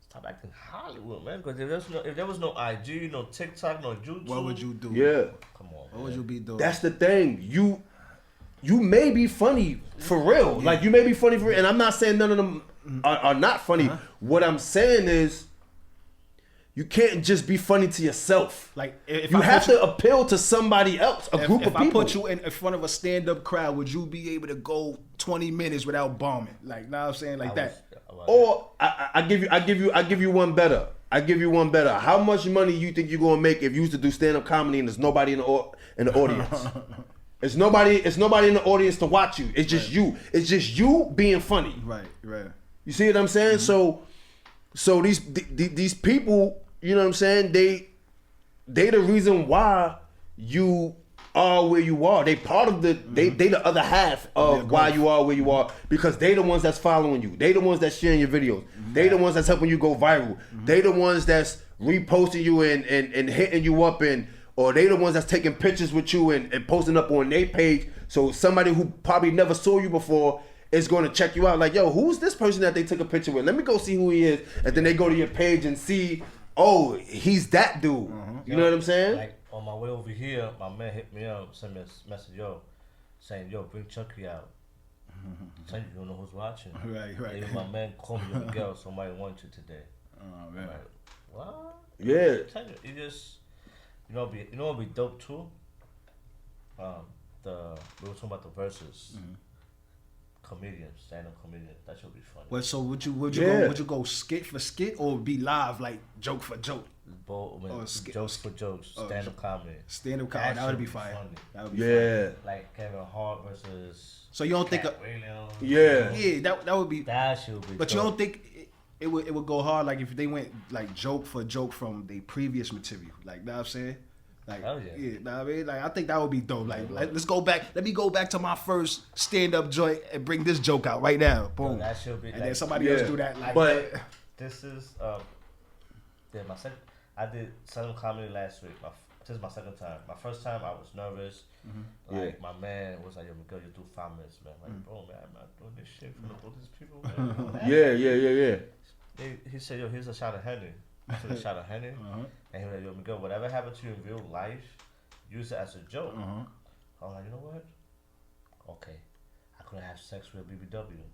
stop acting Hollywood, man. Because if there was no IG, no TikTok, no YouTube, what would you do? Yeah. Come on. What would you be doing? That's the thing. You may be funny for real. Like, you may be funny for real. And I'm not saying none of them are not funny. What I'm saying is, You can't just be funny to yourself. Like if you I have put to appeal to somebody else, a group of If I people. put you in front of a stand-up crowd, would you be able to go 20 minutes without bombing? Like, know what I'm saying? Like that. Or I give you one better. I give you one better. How much money you think you're gonna make if you used to do stand-up comedy and there's nobody in the audience? It's nobody in the audience to watch you. It's just you. It's just you being funny. Right. You see what I'm saying? So these people, you know what I'm saying? They the reason why you are where you are. They part of the they the other half of why you are where you are, because they the ones that's following you. They the ones that's sharing your videos. They the ones that's helping you go viral. They the ones that's reposting you and hitting you up, or they the ones that's taking pictures with you and posting up on their page. So somebody who probably never saw you before is going to check you out. Like, yo, who's this person that they took a picture with? Let me go see who he is. And then they go to your page and see, oh, he's that dude. You know what I'm saying? Like on my way over here, my man hit me up, sent me a message, saying, yo, bring Chucky out. Tell you don't know who's watching. Right. Even my man called me, Miguel, somebody wants you today. Oh, man. I'm like, what? Yeah. Tell you just, you know what be dope too? We were talking about the verses. Comedians, stand-up comedian. That should be funny. Well, so would you go skit for skit or be live like joke for joke? Jokes for jokes, stand-up comedy. Stand-up comedy, that would be fire. Funny. That would be Yeah. Like Kevin Hart versus. So you don't think? Williams. Yeah. Yeah, that would be. That should be. But dope. you don't think it would go hard like if they went like joke for joke from the previous material? Like, know what I'm saying? Like, hell yeah. Know what I mean? Like, I think that would be dope. Like, let's go back. Let me go back to my first stand-up joint and bring this joke out right now. Boom. Yo, that should be. And like, then somebody else do that. Like, But this is my second. I did stand-up comedy last week. This is my second time. My first time I was nervous. Like my man was like, "Yo, Miguel, you do 5 minutes, man." Like, bro, man, I'm not doing this shit for all these people, man. yeah. He said, "Yo, here's a shot of Henny." I took a shot of Henny, and he was like, "Yo, Miguel, whatever happened to you in real life, use it as a joke." I was like, "You know what? Okay, I couldn't have sex with a BBW."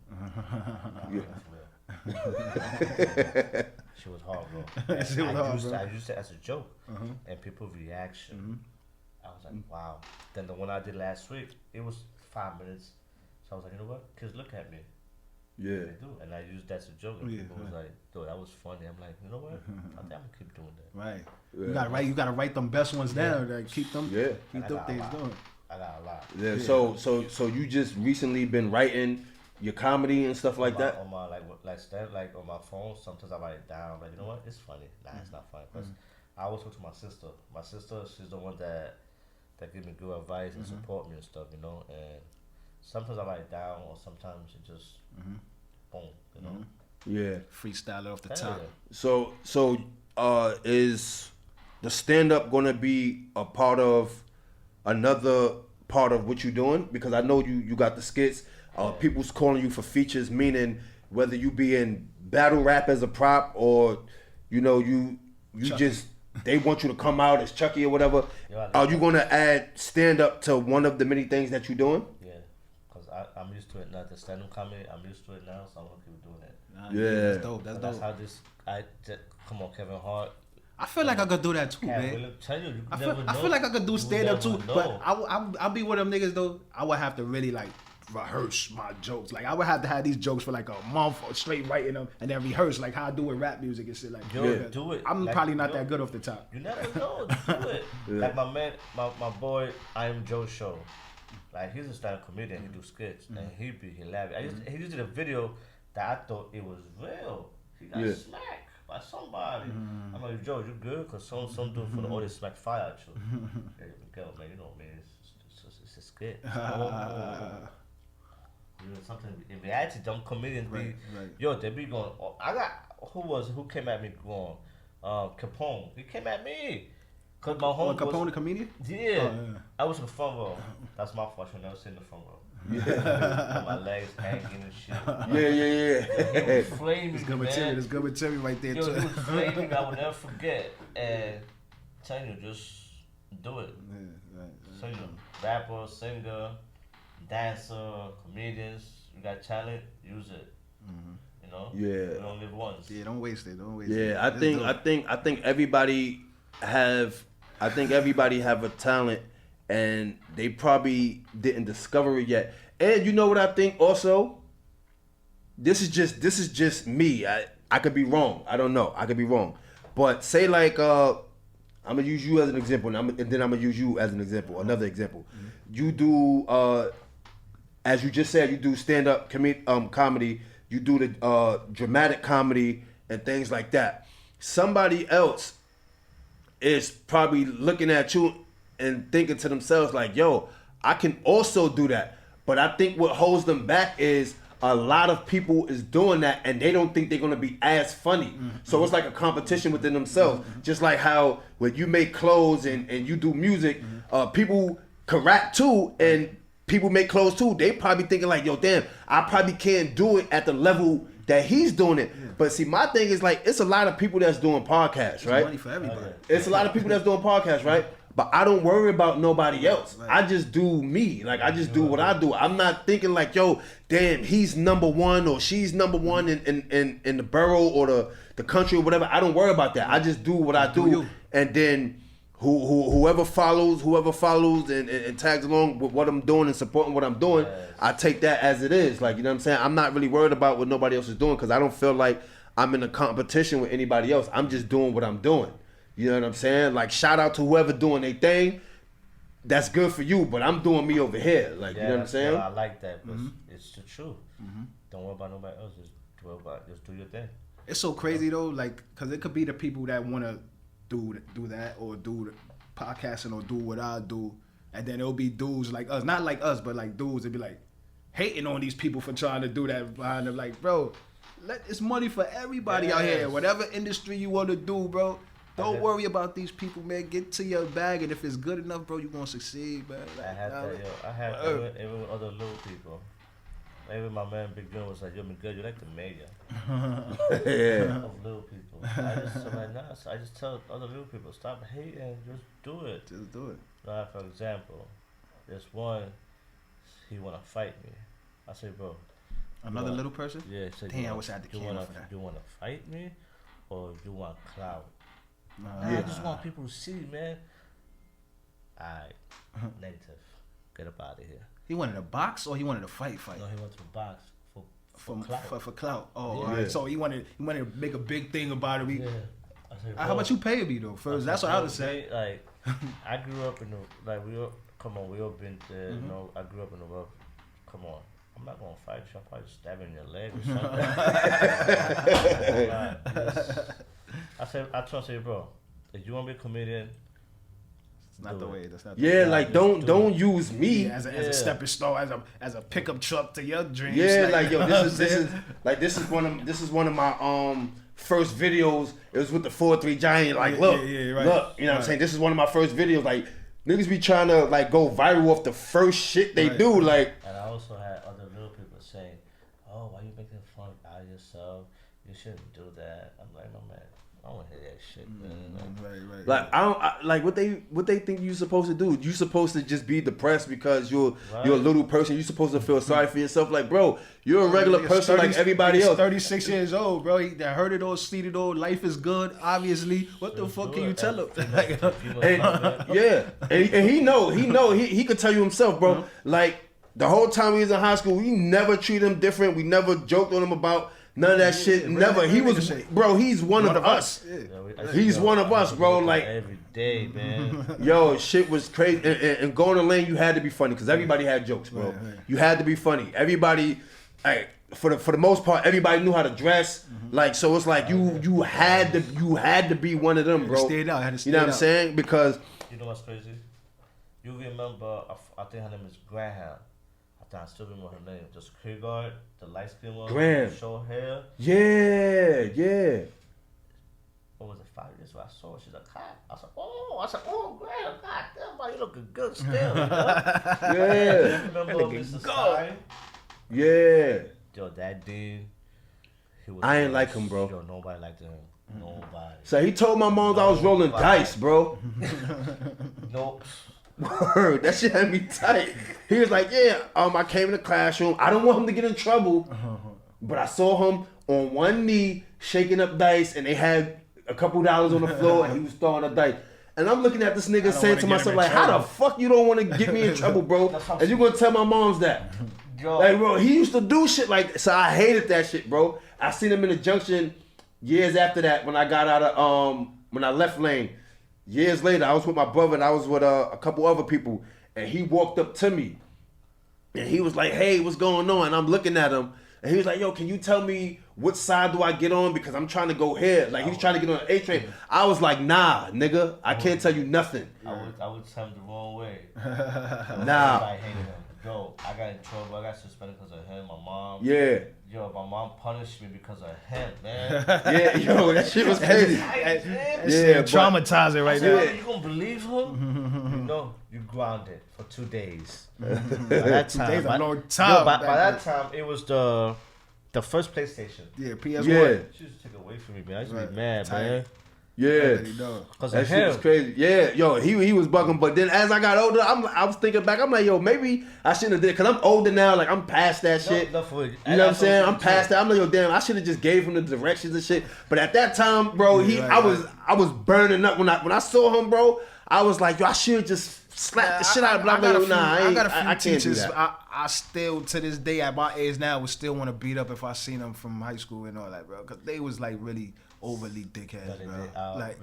She was hard, bro. I used it as a joke, and people reaction. I was like, wow. Then the one I did last week, it was 5 minutes. So I was like, you know what? Kids look at me. Yeah. They do. And I used that as a joke. And people was like, dude, that was funny. I'm like, you know what? I think I'm going to keep doing that. right. Yeah. You gotta write them best ones down. Like, keep them. Yeah. Keep them things going. I got a lot. Yeah. So you just recently been writing your comedy and stuff like that? On my like on my phone, sometimes I write it down. Like, you know what? It's funny. Nah, it's not funny. Because I always talk to my sister. My sister, she's the one that give me good advice and support me and stuff, you know. And sometimes I write it down, or sometimes it just boom, you know. Yeah. Freestyle off the Hell top. yeah. So is the stand-up gonna be a part of another part of what you're doing? Because I know you got the skits. People's calling you for features, meaning whether you be in battle rap as a prop, or you know you just they want you to come out as Chucky or whatever. Are you gonna add stand-up to one of the many things that you're doing? Yeah, because I'm used to it now. The stand-up comedy, I'm used to it now, so I'm gonna keep doing it. Yeah. That's dope. That's how come on, Kevin Hart. I feel like I could do that too, Cat man. Williams, tell you, I feel like I could do stand up too, but I'll be one of them niggas though. I would have to really like rehearse my jokes. Like I would have to have these jokes for like a month or straight writing them and then rehearse like how I do with rap music and shit. Like do it. I'm like, probably not that good off the top. You never know. Do it. Like my man, my boy, I Am Joe Show. Like he's a stand-up comedian. He do skits and he be hilarious. He just did a video that I thought it was real. He got smacked by somebody. I'm like, Joe, you good? Cause some dude for the audience smacked fire at you. Hey, Miguel, man, you know, man, it's a skit. You know, something in reality, dumb comedians be, yo, they be going. Oh, I got who came at me going, Capone. He came at me, cause my home Capone, the comedian. Yeah, I was in the front row. That's my fault. I never sit in the front row. Yeah. My legs hanging and shit. Yeah. He was flaming, It's good man. material. It's good material right there. Yo, Too. he was flaming. I will never forget. And telling you, just do it. So you know, rapper, singer, dancer, comedians, you got talent, use it. You know. Yeah. We don't live once. Yeah, don't waste it. Don't waste it. Yeah, I think everybody have a talent, and they probably didn't discover it yet. And you know what I think also? This is just me. I could be wrong. I don't know. I could be wrong. But say like I'm gonna use you as an example, and then I'm gonna use you as an example. Another example. You do as you just said, you do stand-up comedy. You do the dramatic comedy and things like that. Somebody else is probably looking at you and thinking to themselves like, yo, I can also do that. But I think what holds them back is a lot of people is doing that and they don't think they're going to be as funny. So it's like a competition within themselves. Just like how when you make clothes and you do music, people can rap too, and people make clothes too. They probably thinking like, yo, damn, I probably can't do it at the level that he's doing it. But see, my thing is like, it's a lot of people that's doing podcasts, right? Money for everybody. It's a lot of people that's doing podcasts, right? But I don't worry about nobody else. I just do me. Like, I just do what I do. I'm not thinking like, yo, damn, he's number one or she's number one in the borough or the country or whatever. I don't worry about that. I just do what I do. And then whoever follows and tags along with what I'm doing and supporting what I'm doing, I take that as it is. Like, you know what I'm saying? I'm not really worried about what nobody else is doing because I don't feel like I'm in a competition with anybody else. I'm just doing what I'm doing. You know what I'm saying? Like, shout out to whoever doing their thing. That's good for you, but I'm doing me over here. Like, you know what I'm saying? I like that, but it's the truth. Don't worry about nobody else. Just do your thing. It's so crazy though, like, cause it could be the people that want to do that or do the podcasting or do what I do, and then it'll be dudes like us, not like us, but like dudes that be like hating on these people for trying to do that behind them. Like, bro, it's money for everybody out here. Whatever industry you want to do, bro. Don't worry about these people, man. Get to your bag, and if it's good enough, bro, you gonna succeed, man. Like, I had that even with other little people. Even my man Big John was like, yo, Miguel, you're like the mayor of little people. I just tell other little people, stop hating, just do it. Just do it. Like, for example, there's one, he wanna fight me. I say, bro. Another little person? Yeah. Said, damn, I wish I had the camera for that. You wanna fight me, or you want clout? Nah. I just want people to see, man. Alright, negative. Get up out of here. He wanted a box or he wanted a fight? No, he went to the box for clout. For clout. Oh, Yeah. all right. So he wanted to make a big thing about it. Yeah. I said, How much you paying me though? First, that's what I would say. Like, I grew up in the we all been there. You know, I grew up in the world. Come on, I'm not gonna fight you. I'm probably stabbing your leg or something. I told you, bro, if you want to be a comedian, it's not the way. That's not. Yeah, like don't use me as a stepping stone, as a pickup truck to your dreams. Yeah, like yo, this is one of my first videos. It was with the 4-3 Giant. Like, look, right. you know what I'm saying? This is one of my first videos. Like, niggas be trying to like go viral off the first shit they do. Like, and I also had other little people saying, "Oh, why you making fun out of yourself? You shouldn't do that." I'm like, no man, I don't want to hear that shit, man. Right. like like what they think you supposed to do. You supposed to just be depressed because you're a little person. You supposed to feel sorry for yourself. Like, bro, you're a regular person like everybody else. 36 years old, bro. He heard it all, seen it all. Life is good, obviously. What the fuck can you tell him? And he know he could tell you himself, bro. Like, the whole time he was in high school, we never treated him different. We never joked on him about none of that shit. Never. He was, bro. He's one of us. He's one of us, bro. Like, every day, man. Yo, shit was crazy. And going to lane, you had to be funny because everybody had jokes, bro. Right. You had to be funny. Everybody, like, for the most part, everybody knew how to dress. Like, so it's like you had to be one of them, bro. Stand out. Had to stand you know what I'm out. saying? Because You know what's crazy? You remember? I think her name is Graham. I still remember her name. Just Kierkegaard, the light skin one. Graham. Short hair. yeah. What was it? 5 years ago I saw her. She's like, hi. I said, oh, Graham, god damn, boy, you looking good still. You know? Yeah. Remember Mr. Stein? Yeah. Yo, that dude. He was I ain't like him, bro. Yo, nobody liked him. Nobody. So he told my mom I was rolling dice, bro. Nope. Word, that shit had me tight. He was like, yeah, I came in the classroom. I don't want him to get in trouble, but I saw him on one knee shaking up dice, and they had a couple dollars on the floor, and he was throwing up dice. And I'm looking at this nigga saying to myself, like, how the fuck you don't want to get me in trouble, bro? And you gonna tell my moms that? Like, bro, he used to do shit like, so I hated that shit, bro. I seen him in the Junction years after that when I got out of, when I left Lane. Years later, I was with my brother and I was with a couple other people, and he walked up to me, and he was like, hey, what's going on? And I'm looking at him, and he was like, yo, can you tell me what side do I get on? Because I'm trying to go here. Like, he was trying to get on the A train. I was like, nah, nigga, I can't tell you nothing. I would tell him the wrong way. Nah. I hated him. Yo, I got in trouble. I got suspended because of him. My mom. Yeah. Yo, my mom punished me because of him, man. Yeah, yo, that shit was crazy. Yeah, traumatizing right now. now. You gonna believe him? You know, you grounded for 2 days. By that time, 2 days, a long time. Yo, by that time, it was the first PlayStation. Yeah, PS1. Yeah. She used to take it away from me, man. I used to be mad, man. Yeah, because that shit was crazy. Yeah, yo, he was bugging. But then as I got older, I was thinking back. I'm like, yo, maybe I shouldn't have did it, because I'm older now. Like, I'm past that shit. No, for you know what I'm saying? I'm past that. I'm like, yo, damn, I should have just gave him the directions and shit. But at that time, bro, I was burning up when I saw him, bro. I was like, yo, I should just slap the shit out of Black Lady. Nah, I got a few can't teachers. do that. I still, to this day, at my age now, would still want to beat up if I seen them from high school and all that, bro. Because they was like really overly dickheads, bro. Like,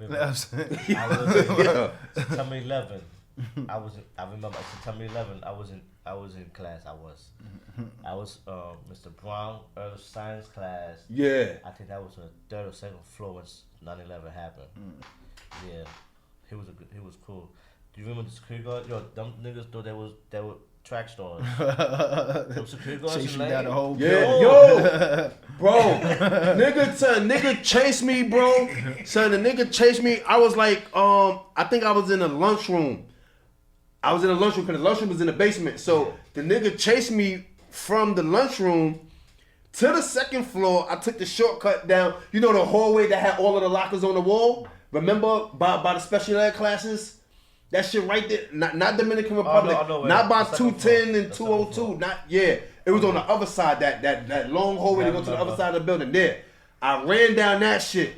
September 11. I remember September 11. I was in class. I was Mr. Brown, Earth Science class. Yeah. I think that was on the 3rd or 2nd floor when 9/11 happened. Yeah, he was cool. Do you remember the security guard? Yo, them niggas thought they were track stars. Them security guards chasing down the whole yo, bro, nigga chased me, bro. Son, the nigga chased me. I was like, I think I was in a lunchroom. I was in a lunchroom because the lunchroom was in the basement. So the nigga chased me from the lunchroom to the 2nd floor. I took the shortcut down. You know the hallway that had all of the lockers on the wall? Remember by the special ed classes? That shit right there, not Dominican Republic, not by 210 and 202, not It was on the other side, that long hallway to go to the other side of the building. There, I ran down that shit.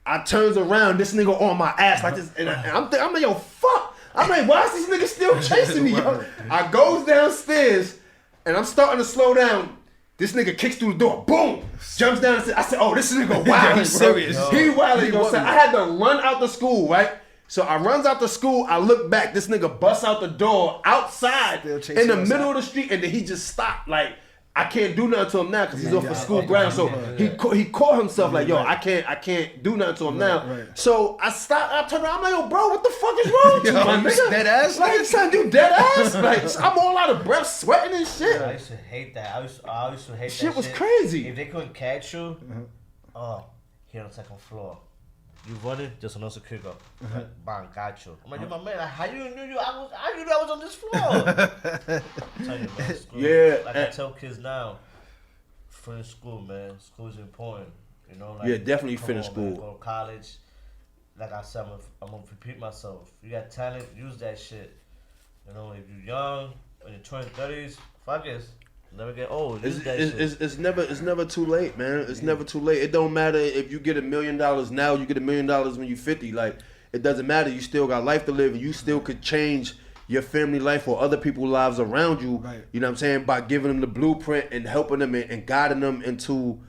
I turns around, this nigga on my ass like this, and I'm like, yo, fuck. I'm like, why is this nigga still chasing me? Yo? I goes downstairs, and I'm starting to slow down. This nigga kicks through the door, boom, jumps down. I said, oh, this nigga wildin', He's serious. He wildin', yo. So I had to run out the school, right? So I runs out the school, I look back, this nigga busts out the door outside in the middle of the street, and then he just stopped. Like, I can't do nothing to him now because he's off the school ground. So he caught himself like, yo, I can't do nothing to him now. Right. So I stopped, I turned around, I'm like, yo, bro, what the fuck is wrong with you, my nigga? Dead ass? Like, son, you dead ass? Like, I'm all out of breath, sweating and shit. I used to hate that. I used to hate that shit was crazy. If they couldn't catch you, here on the 2nd floor. You running, just another security guard. Bang, got you. I'm like, yo, my man, how you knew I was on this floor? I'm telling you, man, school, like I tell kids now, finish school, man. School is important. You know, like, definitely finish school. Man, go to college. Like I said, I'm gonna repeat myself. You got talent, use that shit. You know, if you're young, when you're 20s, 30s, fuck it. Never get old. It's never too late, man. It's never too late. It don't matter if you get $1 million now, you get $1 million when you're 50. Like, it doesn't matter. You still got life to live, and you still could change your family life or other people's lives around you. Right. You know what I'm saying? By giving them the blueprint and helping them and guiding them into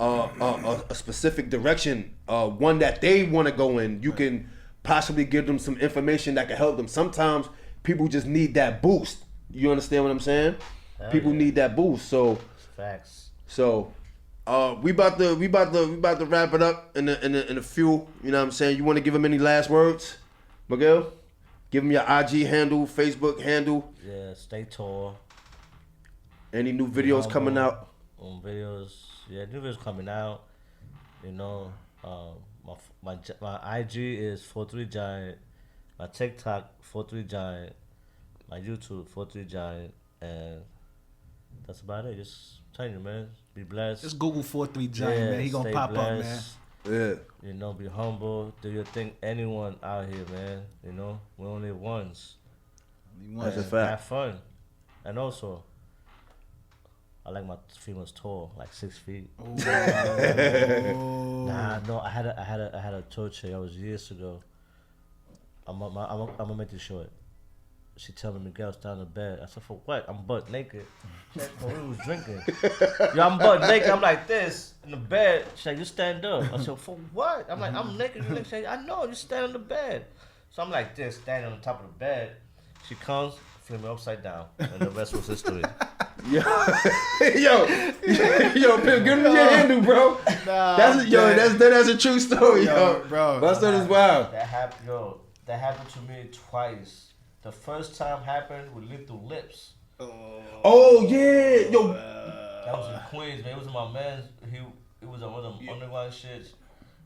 a specific direction, one that they want to go in. You can possibly give them some information that can help them. Sometimes people just need that boost. You understand what I'm saying? People need that boost. So facts. So we about to wrap it up in a few. You know what I'm saying? You want to give them any last words, Miguel? Give them your IG handle, Facebook handle. Yeah, stay tall. Any new videos coming out? New videos coming out. You know, my IG is 43Giant. My TikTok 43Giant. My YouTube 43Giant, and that's about it. Just telling you, man. Be blessed. Just Google 43Giant, man. He gonna pop blessed. up, man. Yeah. You know, be humble. Do your thing. Anyone out here, man. You know, we only live once. That's a fact. Have fun. And also, I like my females tall, like 6 feet. Oh. Nah, no, I had a torture. That was years ago. I'm gonna make this short. She tell me, Miguel, stand on the bed. I said, for what? I'm butt naked. She said, we was drinking. Yo, I'm butt naked. I'm like this in the bed. She's like, you stand up. I said, for what? I'm like, I'm naked. You naked. She said, I know, you stand on the bed. So I'm like this, standing on top of the bed. She comes, flip me upside down, and the rest was history. yo, Pimp, give him your handle, bro. Nah, That's a true story, yo. Bro. My son is wild. That happened to me twice. The first time happened with Lethal Lips. Oh yeah, yo. That was in Queens, man. It was my man. It was on one of them underground shits.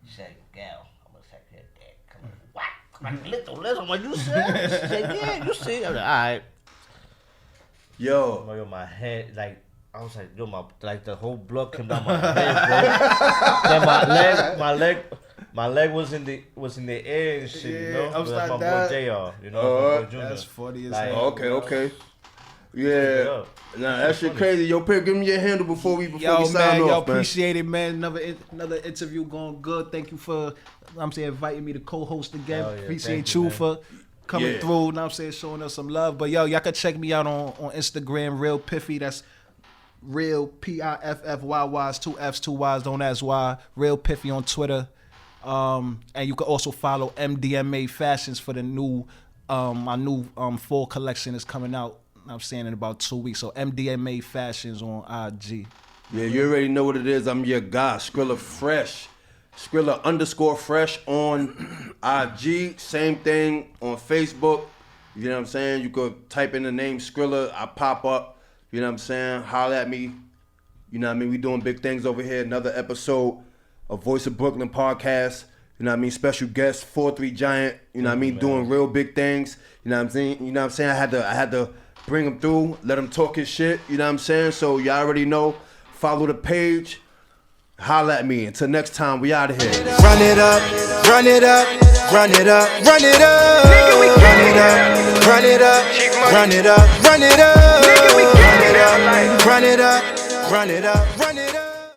He said, Gal, I'm gonna suck your dick. Come on. What? I'm like, Lethal Lips? I'm like, you said? She said, yeah, you see. I'm like, alright. Yo, My head, like, I was like, yo, the whole blood came down my head, bro. Then my leg was in the air and shit, you know. Upside my down. boy JR, you know. My boy Junior. That's funny as Like, hell. okay. Yeah. Nah, that shit crazy. Yo, Pimp, give me your handle before we sign off, man. Appreciate it, man. Another interview going good. Thank you for, inviting me to co-host again. Oh, yeah. Appreciate Thank you, you man. for coming through. Showing us some love. But yo, y'all can check me out on Instagram, Real Piffy. That's Real PIFFYYs, 2 F's, 2 Y's. Don't ask why. Real Piffy on Twitter. And you can also follow MDMA Fashions for the new, my new fall collection is coming out. In about 2 weeks. So MDMA Fashions on IG. Yeah, you already know what it is. I'm your guy, Skrilla Fresh. Skrilla_fresh on IG. Same thing on Facebook. You know what I'm saying? You could type in the name Skrilla. I pop up. You know what I'm saying? Holler at me. You know what I mean? We doing big things over here. Another episode of Voice of Brooklyn podcast. You know what I mean? Special guest, 4-3 Giant. You know what I mean? Doing real big things. You know what I'm saying? You know what I'm saying? I had to bring him through, let him talk his shit, you know what I'm saying? So y'all already know, follow the page, holla at me. Until next time, we out of here. Run it up, run it up, run it up, run it up. Run it up, run it up, run it up, run it up. Run it up, run it up, run it up.